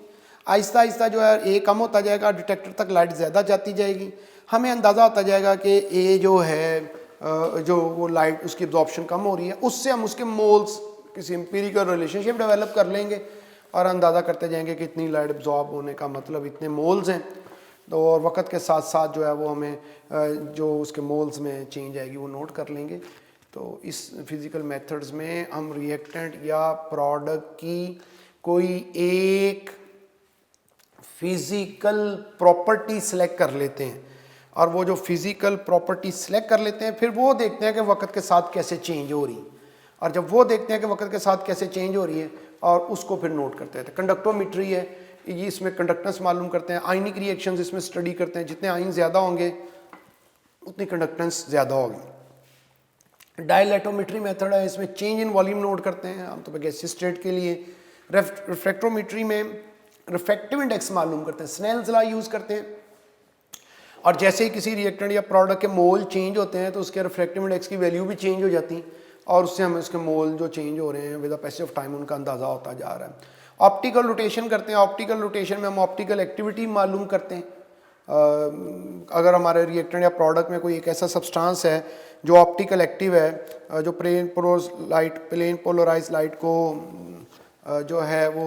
आहिस्ता आहिस्ता जो है ए कम होता जाएगा, डिटेक्टर तक लाइट ज़्यादा जाती जाएगी। हमें अंदाज़ा होता जाएगा कि ए जो है जो वो लाइट उसकी एब्जॉर्प्शन कम हो रही है, उससे हम उसके मोल्स किसी एम्पिरिकल रिलेशनशिप डेवलप कर लेंगे और अंदाज़ा करते जाएंगे कि इतनी लाइट एब्जॉर्ब होने का मतलब इतने मोल्स हैं। तो और वक्त के साथ साथ जो है वो हमें जो उसके मोल्स में चेंज आएगी वो नोट कर लेंगे। तो इस फिज़िकल मेथड्स में हम रिएक्टेंट या प्रोडक्ट की कोई एक फिज़िकल प्रॉपर्टी सेलेक्ट कर लेते हैं, और वो जो फिज़िकल प्रॉपर्टी सेलेक्ट कर लेते हैं फिर वो देखते हैं कि वक्त के साथ कैसे चेंज हो रही, और जब वो देखते हैं कि वक्त के साथ कैसे चेंज हो रही है और उसको फिर नोट करते हैं। कंडक्टोमेट्री है ये, इसमें कंडक्टेंस मालूम करते हैं। आयनिक रिएक्शंस इसमें स्टडी करते हैं, जितने आयन ज़्यादा होंगे उतनी कंडक्टेंस ज़्यादा होगी। डायलैटोमेट्री मेथड है, इसमें चेंज इन वॉल्यूम नोट करते हैं आमतौर पर गैसीय स्टेट के लिए। रिफ्रैक्टोमेट्री में रिफ्रैक्टिव इंडेक्स मालूम करते हैं, स्नेल्स लॉ यूज़ करते हैं, और जैसे ही किसी रिएक्टेंट या प्रोडक्ट के मोल चेंज होते हैं तो उसके रिफ्रैक्टिव इंडेक्स की वैल्यू भी चेंज हो जाती है, और उससे हमें उसके मोल जो चेंज हो रहे हैं with the passage of time उनका अंदाज़ा होता जा रहा है। ऑप्टिकल रोटेशन करते हैं, ऑप्टिकल रोटेशन में हम ऑप्टिकल एक्टिविटी मालूम करते हैं। अगर हमारे रिएक्टेंट या प्रोडक्ट में कोई एक ऐसा सब्सटेंस है जो ऑप्टिकल एक्टिव है, जो प्लेन पोलराइज लाइट को जो है वो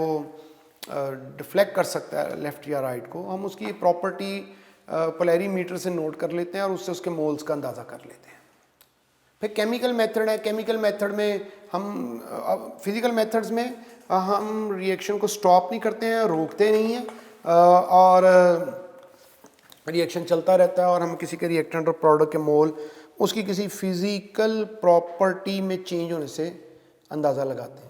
डिफ्लेक्ट कर सकता है लेफ़्ट या राइट को, हम उसकी प्रॉपर्टी पोलैरीमीटर से नोट कर लेते हैं और उससे उसके मोल्स का अंदाज़ा कर लेते हैं। फिर केमिकल मेथड है, केमिकल मेथड में हम फिज़िकल मेथड्स में हम रिएक्शन को स्टॉप नहीं करते हैं, रोकते नहीं हैं, और रिएक्शन चलता रहता है और हम किसी के रिएक्टेंट और प्रोडक्ट के मोल उसकी किसी फिज़िकल प्रॉपर्टी में चेंज होने से अंदाज़ा लगाते हैं।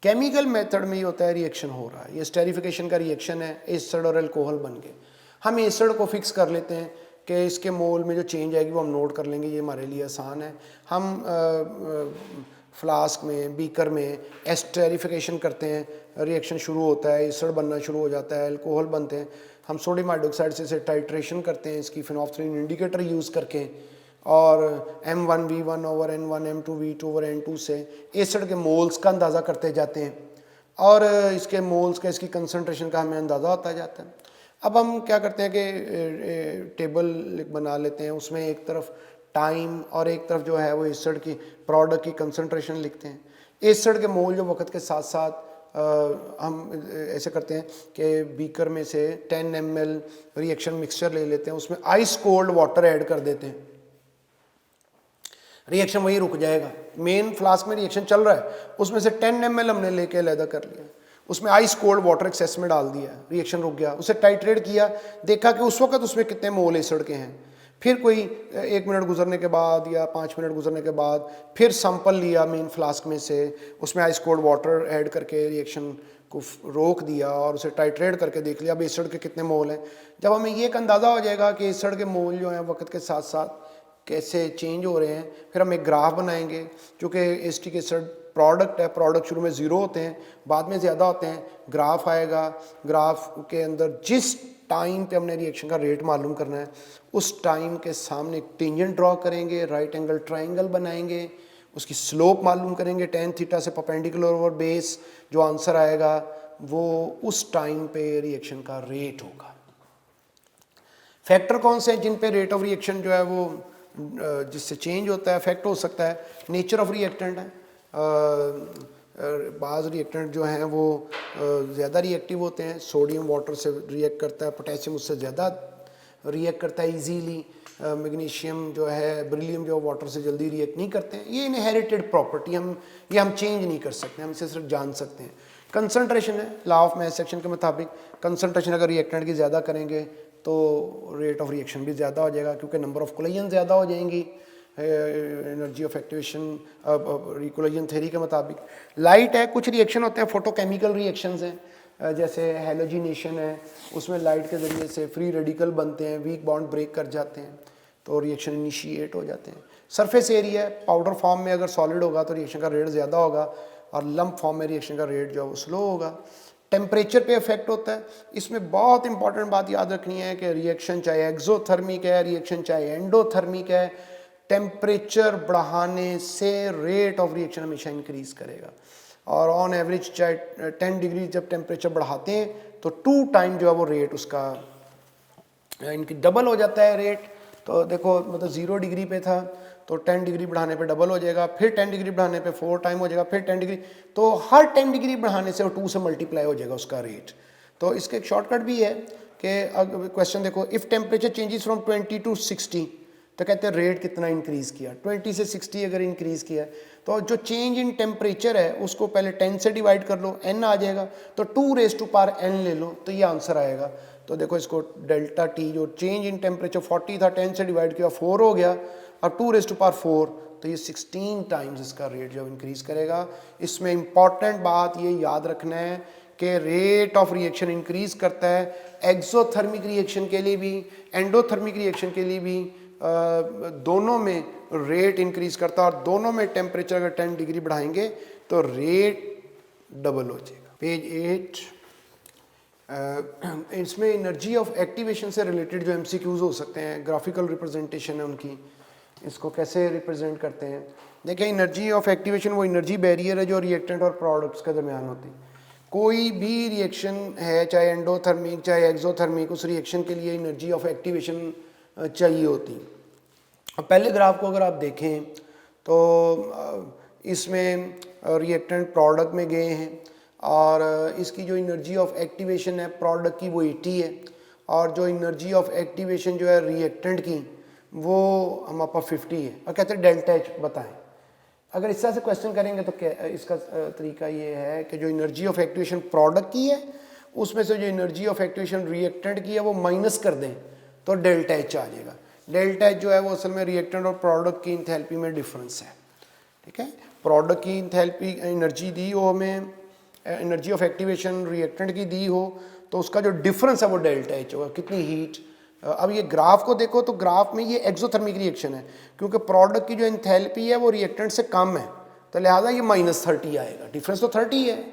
केमिकल मेथड में ये होता है रिएक्शन हो रहा है, ये स्टेरिफिकेशन का रिएक्शन है, एसिड और अल्कोहल बन के हम एसिड को फिक्स कर लेते हैं कि इसके मोल में जो चेंज आएगी वो हम नोट कर लेंगे, ये हमारे लिए आसान है। हम फ्लास्क में बीकर में एस्टेरिफिकेशन करते हैं, रिएक्शन शुरू होता है, एसिड बनना शुरू हो जाता है, अल्कोहल बनते हैं, हम सोडियम हाइड्रोक्साइड से टाइट्रेशन करते हैं इसकी फिनोल्फ्थालीन इंडिकेटर यूज़ करके, और M1V1 over N1 M2 V2 over N2 से एसिड के मोल्स का अंदाज़ा करते जाते हैं, और इसके मोल्स का इसकी कंसंट्रेशन का हमें अंदाज़ा होता जाता है। अब हम क्या करते हैं कि टेबल बना लेते हैं, उसमें एक तरफ टाइम और एक तरफ जो है वो एसिड की प्रोडक्ट की कंसंट्रेशन लिखते हैं। एसिड के मोल जो वक्त के साथ साथ हम ऐसे करते हैं कि बीकर में से 10 ml रिएक्शन मिक्सचर ले लेते हैं, उसमें आइस कोल्ड वाटर ऐड कर देते हैं, रिएक्शन वहीं रुक जाएगा। मेन फ्लास्क में रिएक्शन चल रहा है, उसमें से 10 ml हमने लेके अलहदा कर लिया, उसमें आइस कोल्ड वाटर एक्सेस में डाल दिया, रिएक्शन रुक गया, उसे टाइट्रेट किया, देखा कि उस वक्त उसमें कितने मोल एसिड के हैं। फिर कोई 1 मिनट गुजरने के बाद या 5 मिनट गुजरने के बाद फिर सैंपल लिया मेन फ्लास्क में से, उसमें आइस कोल्ड वाटर ऐड करके रिएक्शन को रोक दिया और उसे टाइट्रेट करके देख लिया अब एसिड के कितने मोल हैं। जब हमें ये एक अंदाज़ा हो जाएगा कि एसिड के मोल जो हैं वक्त के साथ साथ कैसे चेंज हो रहे हैं, फिर हम एक ग्राफ बनाएंगे, क्योंकि एसिटिक एसिड प्रोडक्ट है, प्रोडक्ट शुरू में ज़ीरो होते हैं, बाद में ज़्यादा होते हैं, ग्राफ आएगा, ग्राफ के अंदर जिस टाइम पे हमने रिएक्शन का रेट मालूम करना है, उस टाइम के सामने एक टेंजेंट ड्रॉ करेंगे, राइट एंगल ट्राइंगल बनाएंगे, उसकी स्लोप मालूम करेंगे tan थीटा से परपेंडिकुलर ओवर बेस, जो आंसर आएगा वो उस टाइम पे रिएक्शन का रेट होगा। फैक्टर कौन से हैं जिन पे रेट ऑफ रिएक्शन जो है वो जिससे चेंज होता है, इफेक्ट हो सकता है? नेचर ऑफ रिएक्टेंट है, बाज़ रिएक्टेंट जो हैं वो ज़्यादा रिएक्टिव होते हैं, सोडियम वाटर से रिएक्ट करता है, पोटेशियम उससे ज़्यादा रिएक्ट करता है इजीली, मैग्नीशियम जो है, बेरिलियम जो वाटर से जल्दी रिएक्ट नहीं करते हैं। ये इनहेरिटेड प्रॉपर्टी हम चेंज नहीं कर सकते, हम इसे सिर्फ जान सकते हैं। कंसंट्रेशन है, लॉ ऑफ मैथ सेक्शन के मुताबिक कंसंट्रेशन अगर रिएक्टेंट की ज़्यादा करेंगे तो रेट ऑफ रिएक्शन भी ज़्यादा हो जाएगा, क्योंकि नंबर ऑफ कोलिजन ज़्यादा हो जाएंगी एनर्जी ऑफ एक्टिवेशन रिकोलिजन थ्योरी के मुताबिक। लाइट है, कुछ रिएक्शन होते हैं फोटोकेमिकल रिएक्शंस हैं, जैसे हैलोजिनेशन है, उसमें लाइट के ज़रिए से फ्री रेडिकल बनते हैं, वीक बॉन्ड ब्रेक कर जाते हैं तो रिएक्शन इनिशिएट हो जाते हैं। सरफेस एरिया है, पाउडर फॉर्म में अगर सॉलिड होगा तो रिएक्शन का रेट ज़्यादा होगा और लंप फॉर्म में रिएक्शन का रेट जो है वो स्लो होगा। टेम्परेचर पे इफेक्ट होता है, इसमें बहुत इंपॉर्टेंट बात याद रखनी है कि रिएक्शन चाहे एक्सोथर्मिक है, रिएक्शन चाहे एंडोथर्मिक है, टेम्परेचर बढ़ाने से रेट ऑफ रिएक्शन हमेशा इंक्रीज करेगा। और ऑन एवरेज चाहे 10 डिग्री जब टेम्परेचर बढ़ाते हैं तो 2 टाइम जो है वो रेट उसका इनकी डबल हो जाता है रेट। तो देखो मतलब 0 डिग्री पे था तो 10 डिग्री बढ़ाने पे डबल हो जाएगा, फिर 10 डिग्री बढ़ाने पे 4 टाइम हो जाएगा, फिर 10 डिग्री, तो हर 10 डिग्री बढ़ाने से 2 से मल्टीप्लाई हो जाएगा उसका रेट। तो इसका एक शॉर्टकट भी है कि क्वेश्चन देखो, if temperature changes from 20 to 60 तो कहते हैं रेट कितना इंक्रीज़ किया, 20 से 60 अगर इंक्रीज़ किया तो जो चेंज इन टेम्परेचर है उसको पहले 10 से डिवाइड कर लो, n आ जाएगा, तो 2⁻n ले लो तो ये आंसर आएगा। तो देखो इसको डेल्टा टी जो चेंज इन टेम्परेचर 40 था, 10 से डिवाइड किया 4 हो गया, अब 2⁴ तो ये 16 टाइम्स इसका रेट जब इंक्रीज़ करेगा। इसमें इंपॉर्टेंट बात ये याद रखना है कि रेट ऑफ रिएक्शन इंक्रीज़ करता है एक्सोथर्मिक रिएक्शन के लिए भी, एंडोथर्मिक रिएक्शन के लिए भी, दोनों में रेट इंक्रीज़ करता है और दोनों में टेम्परेचर अगर 10 डिग्री बढ़ाएंगे तो रेट डबल हो जाएगा। पेज 8, इसमें एनर्जी ऑफ एक्टिवेशन से रिलेटेड जो MCQs हो सकते हैं, ग्राफिकल रिप्रेजेंटेशन है उनकी, इसको कैसे रिप्रेजेंट करते हैं। देखिए एनर्जी ऑफ एक्टिवेशन वो एनर्जी बैरियर है जो रिएक्टेंट और प्रोडक्ट्स के दरमियान होती है। कोई भी रिएक्शन है चाहे एंडोथर्मिक चाहे एक्सोथर्मिक, उस रिएक्शन के लिए एनर्जी ऑफ एक्टिवेशन चाहिए होती। अब पहले ग्राफ को अगर आप देखें तो इसमें रिएक्टेंट प्रोडक्ट में गए हैं और इसकी जो एनर्जी ऑफ एक्टिवेशन है प्रोडक्ट की वो 80 है और जो एनर्जी ऑफ एक्टिवेशन जो है रिएक्टेंट की वो हम आपका 50 है और कहते हैं डेल्टा एच बताएं। अगर इस तरह से क्वेश्चन करेंगे तो क्या इसका तरीका ये है कि जो एनर्जी ऑफ एक्टिवेशन प्रोडक्ट की है उसमें से जो एनर्जी ऑफ एक्टिवेशन रिएक्टेंट की है वो माइनस कर दें तो डेल्टा एच आ जाएगा। डेल्टा एच जो है वो असल में रिएक्टेंट और प्रोडक्ट की इंथैल्पी में डिफरेंस है, ठीक है। प्रोडक्ट की इंथैल्पी एनर्जी दी हो हमें, एनर्जी ऑफ एक्टिवेशन रिएक्टेंट की दी हो तो उसका जो डिफरेंस है वो डेल्टा एच होगा, कितनी हीट। अब ये ग्राफ को देखो तो ग्राफ में ये एक्सोथर्मिक रिएक्शन है क्योंकि प्रोडक्ट की जो एंथैल्पी है वो रिएक्टेंट से कम है तो लिहाजा ये -30 आएगा, डिफरेंस तो 30 है।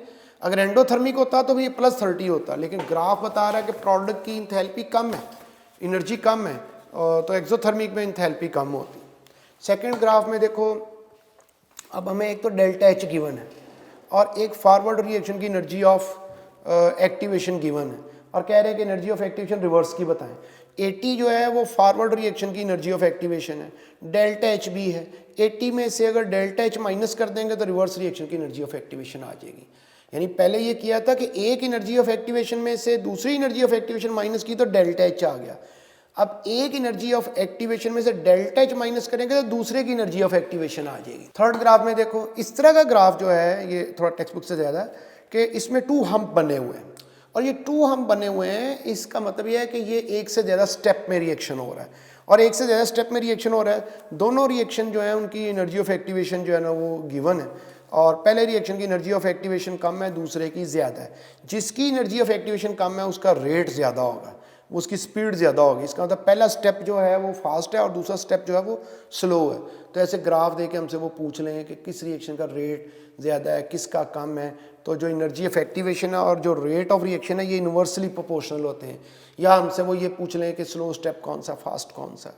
अगर एंडोथर्मिक होता तो भी ये +30 होता, लेकिन ग्राफ बता रहा है कि प्रोडक्ट की एंथैल्पी कम है, एनर्जी कम है, तो एक्सोथर्मिक में एंथैल्पी कम होती। सेकेंड ग्राफ में देखो, अब हमें एक तो डेल्टा एच गिवन है और एक फॉरवर्ड रिएक्शन की एनर्जी ऑफ एक्टिवेशन गिवन है और कह रहे हैं कि एनर्जी ऑफ एक्टिवेशन रिवर्स की बताएं। 80 जो है वो फॉरवर्ड रिएक्शन की एनर्जी ऑफ एक्टिवेशन है, डेल्टा एच भी है। 80 में से अगर डेल्टा एच माइनस कर देंगे तो रिवर्स रिएक्शन की एनर्जी ऑफ एक्टिवेशन आ जाएगी। यानी पहले ये किया था कि एक एनर्जी ऑफ एक्टिवेशन में से दूसरी एनर्जी ऑफ एक्टिवेशन माइनस की तो डेल्टा एच आ गया। अब एक एनर्जी ऑफ एक्टिवेशन में से डेल्टा एच माइनस करेंगे तो दूसरे की एनर्जी ऑफ एक्टिवेशन आ जाएगी। थर्ड ग्राफ में देखो, इस तरह का ग्राफ जो है ये थोड़ा टेक्स्ट बुक से ज़्यादा है कि इसमें 2 हम्प बने हुए हैं और ये 2 हम्प बने हुए हैं, इसका मतलब ये है कि ये एक से ज़्यादा स्टेप में रिएक्शन हो रहा है और एक से ज़्यादा स्टेप में रिएक्शन हो रहा है। दोनों रिएक्शन जो है उनकी एनर्जी ऑफ एक्टिवेशन जो है ना वो गिवन है और पहले रिएक्शन की एनर्जी ऑफ एक्टिवेशन कम है, दूसरे की ज़्यादा है। जिसकी एनर्जी ऑफ एक्टिवेशन कम है उसका रेट ज़्यादा होगा, उसकी स्पीड ज़्यादा होगी। इसका मतलब पहला स्टेप जो है वो फास्ट है और दूसरा स्टेप जो है वो स्लो है। तो ऐसे ग्राफ दे के हमसे वो पूछ लें कि किस रिएक्शन का रेट ज़्यादा है, किसका कम है, तो जो एनर्जी ऑफ एक्टिवेशन है और जो रेट ऑफ रिएक्शन है ये इन्वर्सली प्रोपोर्शनल होते हैं। या हमसे वो ये पूछ लें कि स्लो स्टेप कौन सा, फास्ट कौन सा।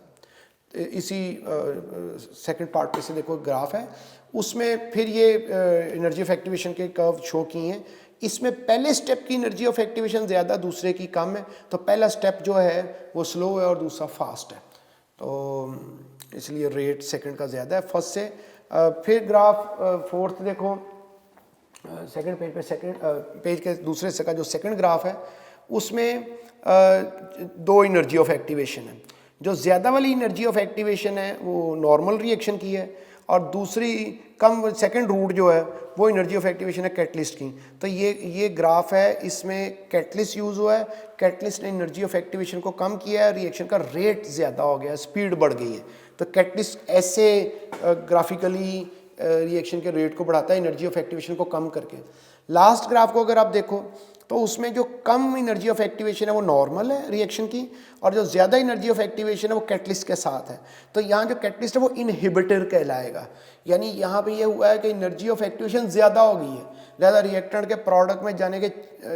इसी सेकंड पार्ट पे से देखो ग्राफ है, उसमें फिर ये एनर्जी ऑफ एक्टिवेशन के कर्व शो किए हैं। इसमें पहले स्टेप की एनर्जी ऑफ एक्टिवेशन ज़्यादा, दूसरे की कम है। तो पहला स्टेप जो है वो स्लो है और दूसरा फास्ट है, तो इसलिए रेट सेकंड का ज़्यादा है फर्स्ट से। फिर ग्राफ फोर्थ देखो, सेकंड पेज पे, सेकंड पेज के दूसरे से का जो सेकंड ग्राफ है उसमें दो एनर्जी ऑफ एक्टिवेशन है। जो ज़्यादा वाली एनर्जी ऑफ एक्टिवेशन है वो नॉर्मल रिएक्शन की है और दूसरी कम सेकंड रूट जो है वो एनर्जी ऑफ एक्टिवेशन है कैटलिस्ट की। तो ये ग्राफ है, इसमें कैटलिस्ट यूज़ हुआ है, कैटलिस्ट ने एनर्जी ऑफ एक्टिवेशन को कम किया है, रिएक्शन का रेट ज़्यादा हो गया, स्पीड बढ़ गई है। तो कैटलिस्ट ऐसे ग्राफिकली रिएक्शन के रेट को बढ़ाता है एनर्जी ऑफ एक्टिवेशन को कम करके। लास्ट ग्राफ को अगर आप देखो तो उसमें जो कम एनर्जी ऑफ एक्टिवेशन है वो नॉर्मल है रिएक्शन की, और जो ज़्यादा एनर्जी ऑफ एक्टिवेशन है वो कैटलिस्ट के साथ है। तो यहाँ जो कैटलिस्ट है वो इनहिबिटर कहलाएगा। यानी यहाँ पे ये हुआ है कि एनर्जी ऑफ एक्टिवेशन ज़्यादा हो गई है, ज़्यादा रिएक्टेंट के प्रोडक्ट में जाने के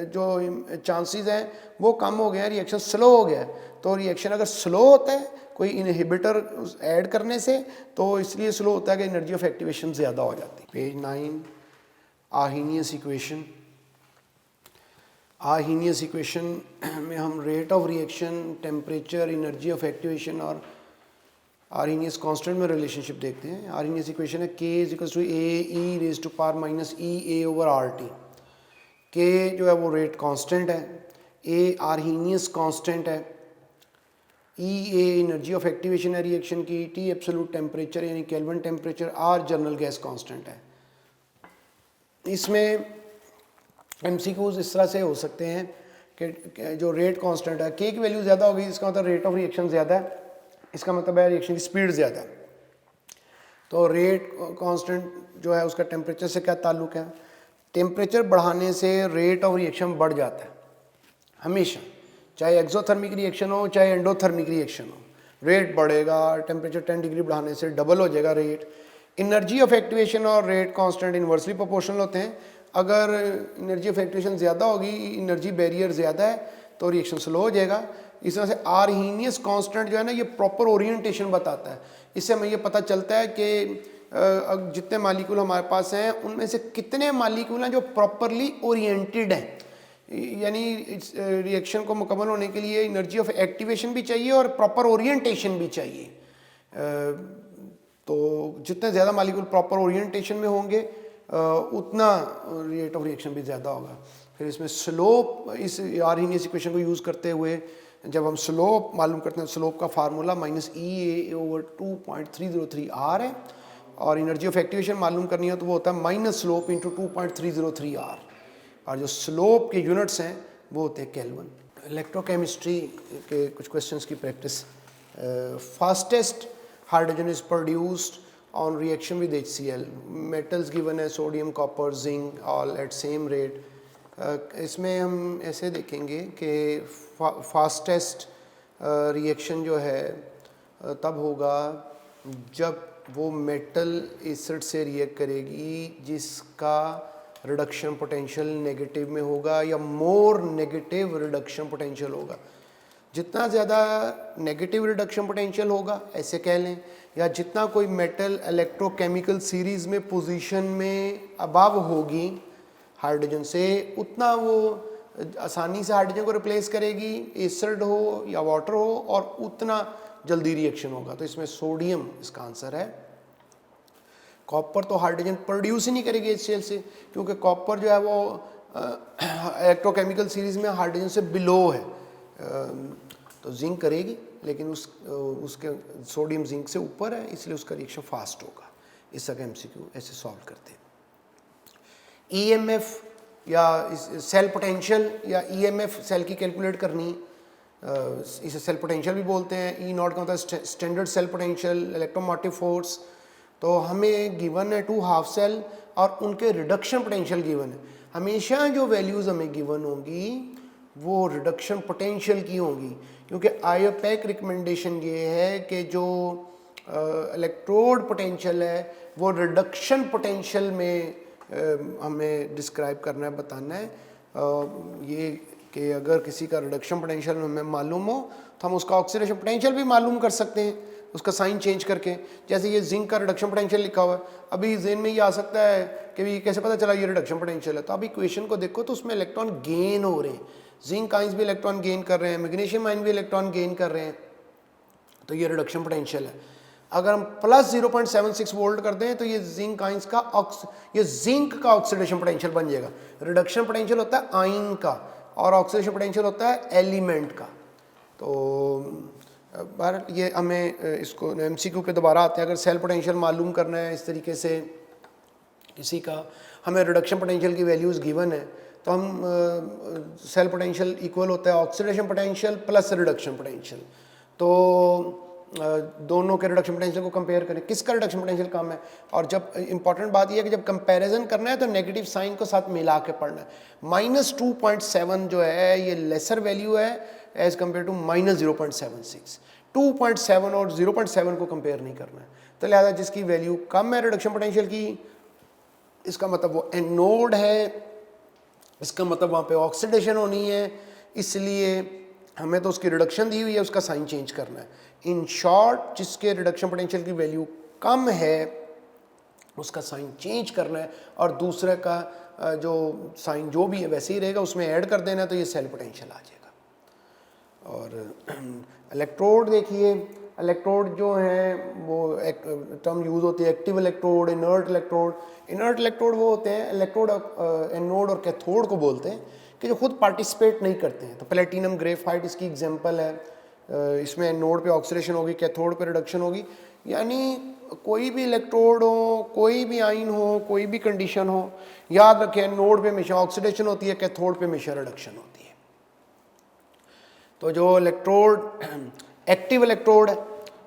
जो चांसेस हैं वो कम हो गए हैं, रिएक्शन स्लो हो गया है। तो रिएक्शन अगर स्लो होता है कोई इनहिबिटर ऐड करने से, तो इसलिए स्लो होता है कि एनर्जी ऑफ एक्टिवेशन ज़्यादा हो जाती है। Page 9, Arrhenius equation. Arrhenius equation में हम rate of reaction, temperature, energy of activation और आर्हीनियस कांस्टेंट में रिलेशनशिप देखते हैं। आर्हीनियस इक्वेशन है K = AE raised to power minus EA/RT। K जो है वो रेट कांस्टेंट है, A आर्हीनियस कांस्टेंट है, EA एनर्जी ऑफ एक्टिवेशन है रिएक्शन की, T एब्सोल्यूट टेम्परेचर यानी kelvin temperature, R general gas constant है। इसमें MCQs इस तरह से हो सकते हैं कि जो रेट कांस्टेंट है, K की वैल्यू ज़्यादा होगी, इसका मतलब रेट ऑफ रिएक्शन ज़्यादा है, इसका मतलब है रिएक्शन की स्पीड ज़्यादा है। तो रेट कांस्टेंट जो है उसका टेम्परेचर से क्या ताल्लुक़ है? टेम्परेचर बढ़ाने से रेट ऑफ रिएक्शन बढ़ जाता है हमेशा, चाहे एक्सोथर्मिक रिएक्शन हो चाहे एंडोथर्मिक रिएक्शन हो, रेट बढ़ेगा। टेम्परेचर 10 डिग्री बढ़ाने से डबल हो जाएगा रेट। एनर्जी ऑफ एक्टिवेशन और रेट कांस्टेंट इन्वर्सली प्रोपोर्शनल होते हैं। अगर एनर्जी ऑफ एक्टिवेशन ज़्यादा होगी, एनर्जी बैरियर ज़्यादा है, तो रिएक्शन स्लो हो जाएगा। इस तरह से आर्हीनियस कांस्टेंट जो है ना ये प्रॉपर ओरिएंटेशन बताता है। इससे हमें ये पता चलता है कि जितने मालिक्यूल हमारे पास हैं उनमें से कितने मालिक्यूल हैं जो प्रॉपरली ओरिएंटेड हैं। यानी इस रिएक्शन को मुकम्मल होने के लिए एनर्जी ऑफ एक्टिवेशन भी चाहिए और प्रॉपर ओरिएंटेशन भी चाहिए। तो जितने ज़्यादा मालिक्यूल प्रॉपर ओरिएंटेशन में होंगे उतना रेट ऑफ रिएक्शन भी ज़्यादा होगा। फिर इसमें स्लोप, इस आर्हीनियस इक्वेशन को यूज़ करते हुए जब हम स्लोप मालूम करते हैं, स्लोप का फार्मूला -EA/2.303R है, और एनर्जी ऑफ एक्टिवेशन मालूम करनी हो तो वो होता है माइनस स्लोप इंटू 2.303R, और जो स्लोप के यूनिट्स हैं वो होते हैं केल्विन। इलेक्ट्रोकेमिस्ट्री के कुछ क्वेश्चंस की practice. Fastest hydrogen is produced on reaction with HCl। Metals given है sodium, copper, zinc, all at same rate. इसमें हम ऐसे देखेंगे कि फास्टेस्ट रिएक्शन जो है तब होगा जब वो मेटल एसिड से रिएक्ट करेगी जिसका रिडक्शन पोटेंशियल नेगेटिव में होगा या मोर नेगेटिव रिडक्शन पोटेंशियल होगा। जितना ज़्यादा नेगेटिव रिडक्शन पोटेंशियल होगा ऐसे कह लें, या जितना कोई मेटल इलेक्ट्रोकेमिकल सीरीज़ में पोजीशन में अबव होगी हाइड्रोजन से, उतना वो आसानी से हाइड्रोजन को रिप्लेस करेगी, एसिड हो या वाटर हो, और उतना जल्दी रिएक्शन होगा। तो इसमें सोडियम इसका आंसर है। कॉपर तो हाइड्रोजन प्रोड्यूस ही नहीं करेगी HCl से, क्योंकि कॉपर जो है वो इलेक्ट्रोकेमिकल सीरीज़ में हाइड्रोजन से बिलो है। तो जिंक करेगी, लेकिन उसके सोडियम जिंक से ऊपर है, इसलिए उसका रिएक्शन फास्ट होगा। इस तरह MCQ ऐसे सॉल्व करते हैं। EMF या सेल पोटेंशियल या EMF सेल की कैलकुलेट करनी, इसे सेल पोटेंशियल भी बोलते हैं। E0 का होता है standard cell potential, electromotive force. तो हमें गिवन है 2 हाफ सेल और उनके रिडक्शन पोटेंशियल गिवन है। हमेशा जो वैल्यूज़ हमें गिवन होंगी वो रिडक्शन पोटेंशियल की होंगी, क्योंकि IUPAC रिकमेंडेशन ये है कि जो इलेक्ट्रोड पोटेंशियल है वो रिडक्शन पोटेंशियल में हमें डिस्क्राइब करना है, बताना है। ये कि अगर किसी का रिडक्शन पोटेंशियल हमें मालूम हो तो हम उसका ऑक्सीडेशन पोटेंशियल भी मालूम कर सकते हैं उसका साइन चेंज करके। जैसे ये जिंक का रिडक्शन पोटेंशियल लिखा हुआ है, अभी जेन में ये आ सकता है कि भी कैसे पता चला ये रिडक्शन पोटेंशियल है, तो आप इक्वेशन को देखो तो उसमें इलेक्ट्रॉन गेन हो रहे हैं, जिंक आइंस भी इलेक्ट्रॉन गेन कर रहे हैं, मैग्नीशियम आइन भी इलेक्ट्रॉन गेन कर रहे हैं, तो ये रिडक्शन पोटेंशियल है। अगर हम प्लस 0.76 वोल्ट कर दें तो ये जिंक आइंस का ये जिंक का ऑक्सीडेशन पोटेंशियल बन जाएगा। रिडक्शन पोटेंशियल होता है आइन का और ऑक्सीडेशन पोटेंशियल होता है एलिमेंट का। तो बार ये हमें इसको MCQ पे दोबारा आते हैं। अगर सेल पोटेंशियल मालूम करना है इस तरीके से किसी का, हमें रिडक्शन पोटेंशियल की वैल्यूज़ गिवन है, तो हम सेल पोटेंशियल इक्वल होता है oxidation potential plus reduction potential. तो दोनों के रिडक्शन पोटेंशियल को कंपेयर करें, किसका रिडक्शन पोटेंशियल कम है। और जब इंपॉर्टेंट बात यह है कि जब कंपैरिजन करना है तो नेगेटिव साइन को साथ मिला के पढ़ना है। -2.7 जो है ये लेसर वैल्यू है एज कम्पेयर टू -0.76। 2.7 और 0.7 को कंपेयर नहीं करना है, तो लिहाजा जिसकी वैल्यू कम है रिडक्शन पोटेंशियल की, इसका मतलब वो एनोड है, इसका मतलब वहाँ पे ऑक्सीडेशन होनी है, इसलिए हमें तो उसकी रिडक्शन दी हुई है, उसका साइन चेंज करना है। इन शॉर्ट जिसके रिडक्शन पोटेंशियल की वैल्यू कम है उसका साइन चेंज करना है, और दूसरे का जो साइन जो भी है वैसे ही रहेगा, उसमें ऐड कर देना है, तो ये सेल पोटेंशियल आ जाएगा। और इलेक्ट्रोड देखिए, इलेक्ट्रोड जो हैं वो एक टर्म यूज़ होती है active electrode, inert electrode. Inert electrode वो होते हैं, इलेक्ट्रोड एनोड और कैथोड को बोलते हैं, कि जो खुद पार्टिसिपेट नहीं करते हैं। तो प्लेटिनम ग्रेफाइट इसकी एग्जांपल है, इसमें एनोड पे ऑक्सीडेशन होगी, कैथोड पे रिडक्शन होगी। यानी कोई भी इलेक्ट्रोड हो, कोई भी आइन हो, कोई भी कंडीशन हो, याद रखें एनोड पे हमेशा ऑक्सीडेशन होती है, कैथोड पे हमेशा रिडक्शन होती है। तो जो इलेक्ट्रोड एक्टिव इलेक्ट्रोड है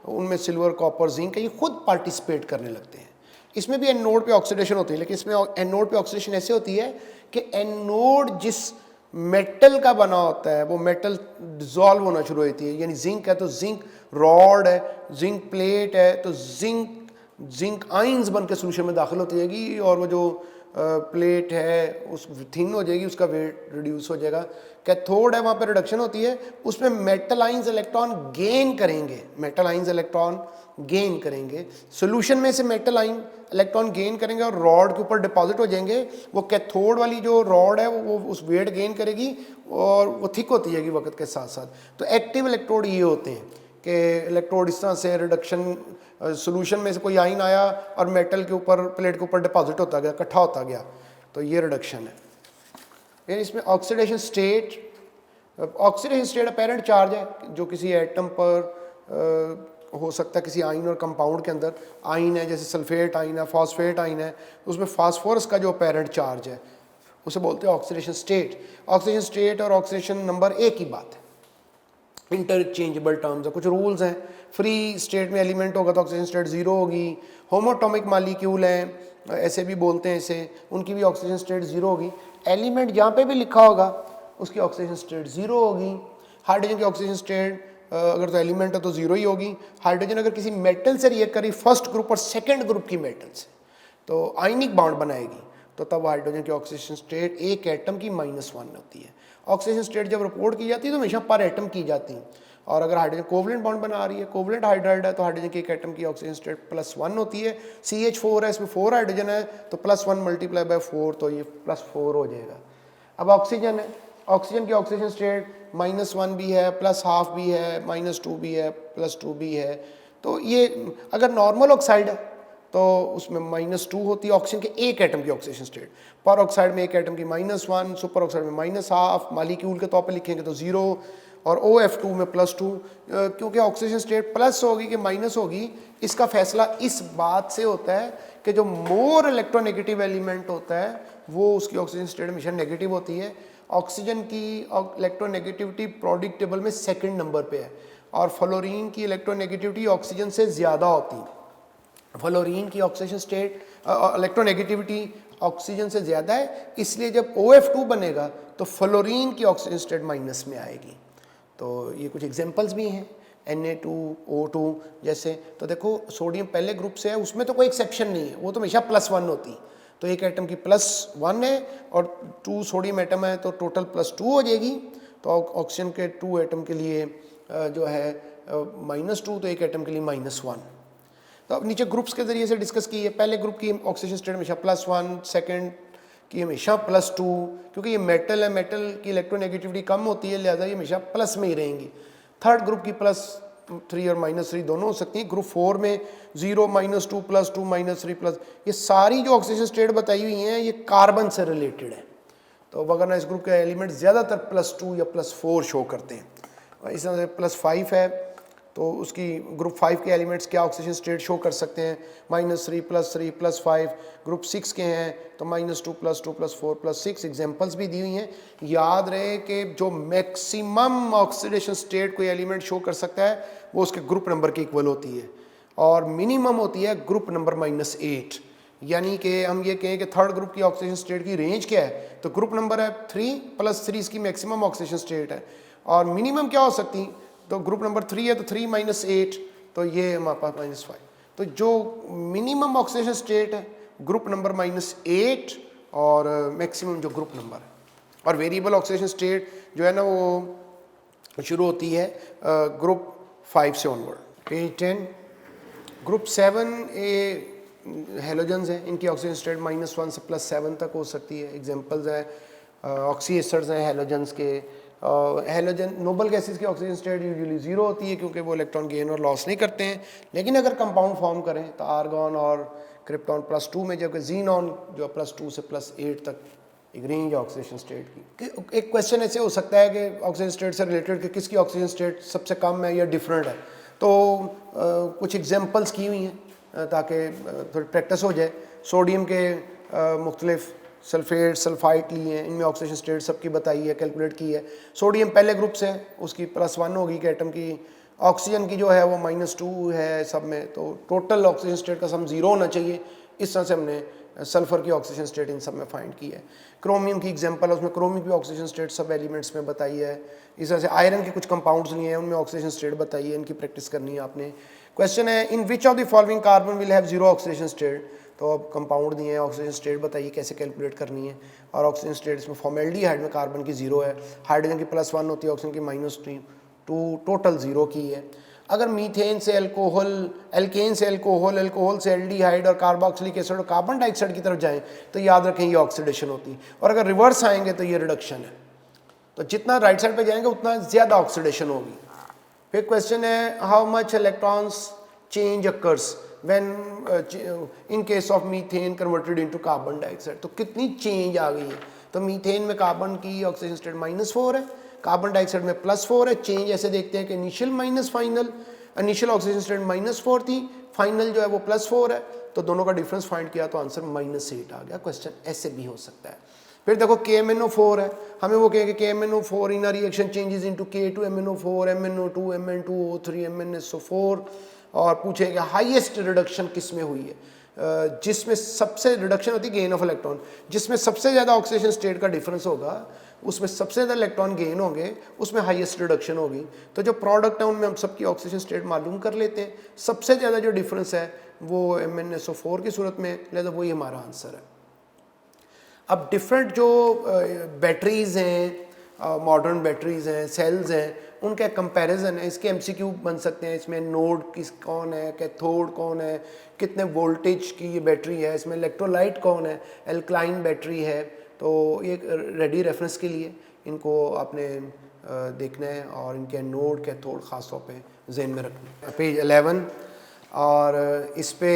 उनमें सिल्वर, कॉपर, जिंक ये खुद पार्टिसिपेट करने लगते हैं। इसमें भी एनोड पे ऑक्सीडेशन होती है, लेकिन इसमें एनोड पे ऑक्सीडेशन ऐसे होती है कि एनोड जिस मेटल का बना होता है वो मेटल डिजॉल्व होना शुरू होती है। यानी जिंक है तो जिंक रॉड है, जिंक प्लेट है तो जिंक आइंस बन के सोल्यूशन में दाखिल होती जाएगी, और वो जो प्लेट है उस थिन हो जाएगी, उसका वेट रिड्यूस हो जाएगा। कैथोड है वहाँ पे रिडक्शन होती है, उसमें मेटल आइंस इलेक्ट्रॉन गेन करेंगे, मेटल आइंस इलेक्ट्रॉन गेन करेंगे सोल्यूशन में से, मेटल आइन इलेक्ट्रॉन गेन करेंगे और रॉड के ऊपर डिपॉजिट हो जाएंगे। वो कैथोड वाली जो रॉड है वो उस वेट गेन करेगी और वो थिक होती जाएगी वक्त के साथ साथ। तो एक्टिव इलेक्ट्रोड ये होते हैं कि इलेक्ट्रोड इस तरह से रिडक्शन सोल्यूशन में से कोई आइन आया और मेटल के ऊपर, प्लेट के ऊपर डिपॉजिट होता गया, इकट्ठा होता गया, तो ये रिडक्शन है। यानी इसमें ऑक्सीडेशन स्टेट अपेरेंट चार्ज है जो किसी एटम पर हो सकता है, किसी आइन और कंपाउंड के अंदर। आइन है जैसे सल्फेट आइन है, फॉस्फेट आइन है, उसमें फास्फोरस का जो अपेरेंट चार्ज है उसे बोलते हैं ऑक्सीडेशन स्टेट। ऑक्सीडेशन स्टेट और ऑक्सीडेशन नंबर एक ही बात है, इंटरचेंजेबल टर्म्स है, कुछ रूल्स हैं। फ्री स्टेट में एलिमेंट होगा तो ऑक्सीजन स्टेट 0 होगी। होमोटॉमिक मालिक्यूल हैं ऐसे भी बोलते हैं इसे, उनकी भी ऑक्सीजन स्टेट 0 होगी। एलिमेंट जहाँ पे भी लिखा होगा उसकी ऑक्सीजन स्टेट 0 होगी। हाइड्रोजन की ऑक्सीजन स्टेट अगर तो एलिमेंट है तो 0 ही होगी। हाइड्रोजन अगर किसी मेटल से रिएक्ट करी, फर्स्ट ग्रुप और सेकेंड ग्रुप की मेटल से, तो आयनिक बॉन्ड बनाएगी, तो तब हाइड्रोजन की ऑक्सीजन स्टेट एक एटम की -1 होती है। ऑक्सीजन स्टेट जब रिपोर्ट की जाती है तो हमेशा पर एटम की जाती है, और अगर हाइड्रोजन कोवलेंट बॉन्ड बना रही है, कोवलेंट हाइड्राइड है, तो हाइड्रोजन की एक एटम की ऑक्सीजन स्टेट +1 होती है। CH4 है, इसमें 4 हाइड्रोजन है, तो +1 × 4 तो ये +4 हो जाएगा। अब ऑक्सीजन है, ऑक्सीजन की ऑक्सीजन स्टेट -1 भी है, +½ भी है, -2 भी है, +2 भी है। तो ये अगर नॉर्मल ऑक्साइड है तो उसमें -2 होती है ऑक्सीजन के एक एटम की ऑक्सीजन स्टेट। पर ऑक्साइड में एक एटम की -1, सुपर ऑक्साइड में -½ मालिक्यूल के तौर पे लिखेंगे तो 0, और OF2 में +2। क्योंकि ऑक्सीजन स्टेट प्लस होगी कि माइनस होगी, इसका फैसला इस बात से होता है कि जो मोर इलेक्ट्रोनेगेटिव एलिमेंट होता है वो उसकी ऑक्सीजन स्टेट हमेशा नेगेटिव होती है। ऑक्सीजन की इलेक्ट्रोनेगेटिविटी प्रोडिक टेबल में सेकंड नंबर पे है, और फ्लोरीन की इलेक्ट्रोनेगेटिविटी ऑक्सीजन से ज़्यादा होती है। फ्लोरीन की ऑक्सीजन स्टेट इलेक्ट्रोनेगेटिविटी ऑक्सीजन से ज़्यादा है, इसलिए जब OF2 बनेगा तो फ्लोरीन की ऑक्सीजन स्टेट माइनस में आएगी। तो ये कुछ एग्जांपल्स भी हैं Na2O2 जैसे। तो देखो सोडियम पहले ग्रुप से है, उसमें तो कोई एक्सेप्शन नहीं है, वो तो हमेशा +1 होती। तो एक एटम की +1 है और 2 सोडियम एटम है तो टोटल +2 हो जाएगी। तो ऑक्सीजन के 2 एटम के लिए जो है -2, तो एक एटम के लिए -1। तो अब नीचे ग्रुप्स के ज़रिए से डिस्कस की है। पहले ग्रुप की ऑक्सीजन स्टेट हमेशा +1, सेकंड की हमेशा +2, क्योंकि ये मेटल है, मेटल की इलेक्ट्रोनेगेटिविटी कम होती है, लिहाजा ये हमेशा प्लस में ही रहेंगी। थर्ड ग्रुप की +3 और -3 दोनों हो सकती हैं। ग्रुप 4 में 0, -2, +2, -3 प्लस, ये सारी जो ऑक्सीजन स्टेट बताई हुई हैं ये कार्बन से रिलेटेड है। तो वगरना इस ग्रुप के एलिमेंट ज़्यादातर +2 या +4 शो करते हैं। इस तरह से +5 है तो उसकी ग्रुप 5 के एलिमेंट्स क्या ऑक्सीजन स्टेट शो कर सकते हैं, -3, +3, +5। ग्रुप 6 के हैं तो -2, +2, +4, +6 एग्जांपल्स भी दी हुई हैं। याद रहे कि जो मैक्सिमम ऑक्सीडेशन स्टेट कोई एलिमेंट शो कर सकता है वो उसके ग्रुप नंबर के इक्वल होती है और मिनिमम होती है ग्रुप नंबर -8। यानी कि हम ये कहें कि थर्ड ग्रुप की ऑक्सीजन स्टेट की रेंज क्या है, तो ग्रुप नंबर है 3 + 3 इसकी मैक्सिमम ऑक्सीजन स्टेट है और मिनिमम क्या हो सकती, तो ग्रुप नंबर 3 है तो 3 - 8, तो ये हमारे पास -5। तो जो मिनिमम ऑक्सीडेशन स्टेट है ग्रुप नंबर -8 और मैक्सिमम जो ग्रुप नंबर है। और वेरिएबल ऑक्सीडेशन स्टेट जो है ना वो शुरू होती है ग्रुप 5 से ऑनवर्ड। पेज 10 ग्रुप 7 ए हेलोजन्स हैं, इनकी ऑक्सीजन स्टेट -1 से +7 तक हो सकती है। एग्जांपल्स हैं ऑक्सी एस्टर्स हैं हेलोजन्स के। हेलोजन नोबल गैसेस की ऑक्सीजन स्टेट यूजुअली 0 होती है क्योंकि वो इलेक्ट्रॉन गेन और लॉस नहीं करते हैं। लेकिन अगर कंपाउंड फॉर्म करें तो आर्गॉन और क्रिप्टॉन +2 में, जबकि जीनॉन जो +2 से +8 तक एक रेंज है ऑक्सीडेशन स्टेट की। एक क्वेश्चन ऐसे हो सकता है कि ऑक्सीजन स्टेट से रिलेटेड कि किसकी ऑक्सीजन स्टेट सबसे कम है या डिफरेंट है। तो कुछ एग्जांपल्स की हुई हैं ताकि थोड़ी प्रैक्टिस हो जाए। सोडियम के मुख्तलिफ सल्फेट सल्फाइड लिए हैं, इनमें ऑक्सीडेशन स्टेट सबकी बताई है, कैलकुलेट की है। सोडियम पहले ग्रुप से उसकी +1 होगी कि एटम की। ऑक्सीजन की जो है वो -2 है सब में, तो टोटल ऑक्सीजन स्टेट का सम 0 होना चाहिए। इस तरह से हमने सल्फर की ऑक्सीजन स्टेट इन सब में फाइंड की है। क्रोमियम की एग्जांपल है, उसमें क्रोमियम की ऑक्सीजन स्टेट सब एलिमेंट्स में बताई है। इस तरह से आयरन के कुछ कंपाउंड्स लिए हैं, उनमें ऑक्सीजन स्टेट बताई है, इनकी प्रैक्टिस करनी है आपने। क्वेश्चन है in which of the following carbon will have 0 oxidation state. तो अब कंपाउंड दिए हैं, ऑक्सीजन स्टेट बताइए कैसे कैलकुलेट करनी है। और ऑक्सीजन स्टेट इसमें फॉर्मेल्डिहाइड में कार्बन की 0 है, हाइड्रोजन की +1 होती है, ऑक्सीजन की -2, टोटल 0 की है। अगर मीथेन से अल्कोहल, एल्केन से अल्कोहल, अल्कोहल से एल्डिहाइड और कार्बोक्सिलिक एसिड और कार्बन डाइऑक्साइड की तरफ जाएं तो याद रखें ये ऑक्सीडेशन होती है, और अगर रिवर्स आएंगे तो ये रिडक्शन है। तो जितना राइट साइड पे जाएंगे उतना ज़्यादा ऑक्सीडेशन होगी। फिर क्वेश्चन है how much electrons change occurs when in case of methane converted into carbon dioxide. तो कितनी चेंज आ गई है। तो मीथेन में कार्बन की ऑक्सीजन स्टेट -4 है, कार्बन डाइऑक्साइड में +4 है। चेंज ऐसे देखते हैं कि initial minus final, initial oxygen state -4 थी, फाइनल जो है वो +4 है, तो दोनों का डिफरेंस फाइंड किया तो आंसर -8 आ गया। क्वेश्चन ऐसे भी हो सकता है। फिर देखो KMnO4 है, हमें वो कहेंगे KMnO4 in a reaction changes into K2MnO4 MnO2 Mn2O3 MnSO4, और पूछेगा हाईएस्ट रिडक्शन किस में हुई है। जिसमें सबसे रिडक्शन होती है गेन ऑफ इलेक्ट्रॉन, जिसमें सबसे ज़्यादा ऑक्सीडेशन स्टेट का डिफरेंस होगा उसमें सबसे ज़्यादा इलेक्ट्रॉन गेन होंगे, उसमें हाईएस्ट रिडक्शन होगी। तो जो प्रोडक्ट है उनमें हम सबकी ऑक्सीजन स्टेट मालूम कर लेते हैं। सबसे ज़्यादा जो डिफरेंस है वो MnSO4 की सूरत में, लिहाजा वही हमारा आंसर है। अब डिफरेंट जो बैटरीज़ हैं, मॉडर्न बैटरीज़ हैं, सेल्स हैं, उनका कंपैरिजन है। इसके MCQ बन सकते हैं। इसमें नोड किस कौन है, कैथोड कौन है, कितने वोल्टेज की ये बैटरी है, इसमें इलेक्ट्रोलाइट कौन है, एल्कलाइन बैटरी है। तो ये रेडी रेफरेंस के लिए इनको आपने देखना है और इनके नोड कैथोड ख़ास तौर पे जहन में रखना है। पेज 11 और इस पे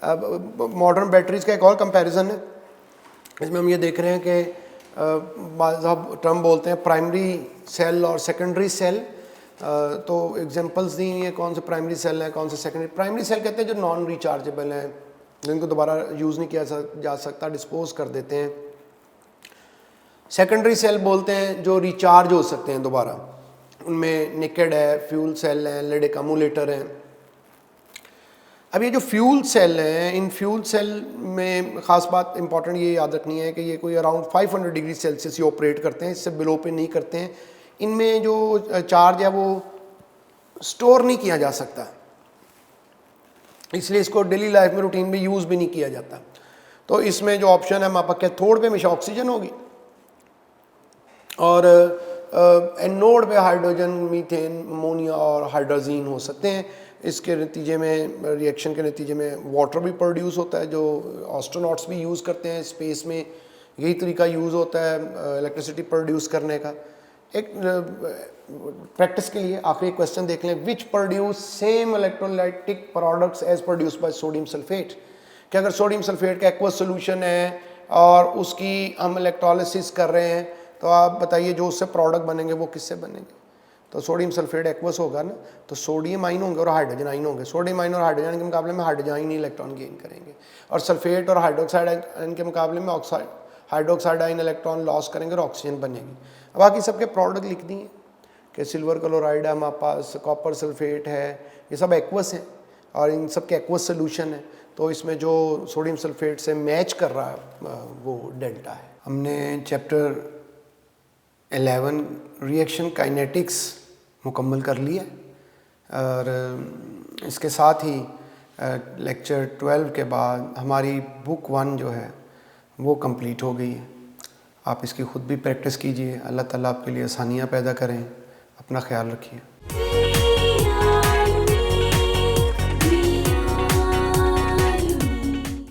अब मॉडर्न बैटरीज़ का एक और कंपैरिजन है। इसमें हम ये देख रहे हैं कि बाज़ टर्म बोलते हैं प्राइमरी सेल और सेकेंडरी सेल। तो एग्जांपल्स दी हैं कौन से प्राइमरी सेल हैं, कौन से सेकेंडरी। प्राइमरी सेल कहते हैं जो नॉन रिचार्जेबल हैं, जिनको दोबारा यूज़ नहीं किया जा सकता, डिस्पोज कर देते हैं। सेकेंडरी सेल बोलते हैं जो रिचार्ज हो सकते हैं दोबारा, उनमें निकेड है, फ्यूल सेल है, लेड एकमुलेटर है। अब ये जो फ्यूल सेल हैं, इन फ्यूल सेल में ख़ास बात इंपॉर्टेंट ये याद रखनी है कि ये कोई अराउंड 500 डिग्री सेल्सियस ये ऑपरेट करते हैं, इससे बिलो पे नहीं करते हैं। इनमें जो चार्ज है वो स्टोर नहीं किया जा सकता, इसलिए इसको डेली लाइफ में रूटीन में यूज़ भी नहीं किया जाता। तो इसमें जो ऑप्शन है हमारे पास कैथोड पे हमेशा ऑक्सीजन होगी और एनोड पे हाइड्रोजन, मीथेन, अमोनिया और हाइड्रोजीन हो सकते हैं। इसके नतीजे में, रिएक्शन के नतीजे में वाटर भी प्रोड्यूस होता है जो एस्ट्रोनॉट्स भी यूज़ करते हैं स्पेस में। यही तरीका यूज़ होता है इलेक्ट्रिसिटी प्रोड्यूस करने का। एक प्रैक्टिस के लिए आखिरी क्वेश्चन देख लें, which produce same electrolytic products as produce by sodium sulphate. कि अगर सोडियम सल्फेट का एक्वस सोल्यूशन है और उसकी हम इलेक्ट्रोलिसिस कर रहे हैं तो आप बताइए जो उससे प्रोडक्ट बनेंगे वो किससे बनेंगे। तो सोडियम सल्फेट एक्वस होगा ना, तो सोडियम आइन होंगे और हाइड्रोजन आइन होंगे। सोडियम आइन और हाइड्रोजन के मुकाबले में हाइड्रोजन ही इलेक्ट्रॉन गेन करेंगे, और सल्फेट और हाइड्रोक्साइड आइन के मुकाबले में हाइड्रोक्साइड आइन इलेक्ट्रॉन लॉस करेंगे और ऑक्सीजन बनेगी। अब बाकी सबके प्रोडक्ट लिख दिए कि सिल्वर क्लोराइड है हमारे पास, कॉपर सल्फेट है, ये सब एक्वस हैं और इन सब के एक्वस सोल्यूशन है। तो इसमें जो सोडियम सल्फेट से मैच कर रहा है वो डेल्टा है। हमने चैप्टर 11 रिएक्शन काइनेटिक्स मुकम्मल कर लिया और इसके साथ ही लेक्चर 12 के बाद हमारी बुक 1 जो है वो कंप्लीट हो गई है। आप इसकी ख़ुद भी प्रैक्टिस कीजिए। अल्लाह ताला आपके लिए आसानियाँ पैदा करें। अपना ख्याल रखिए।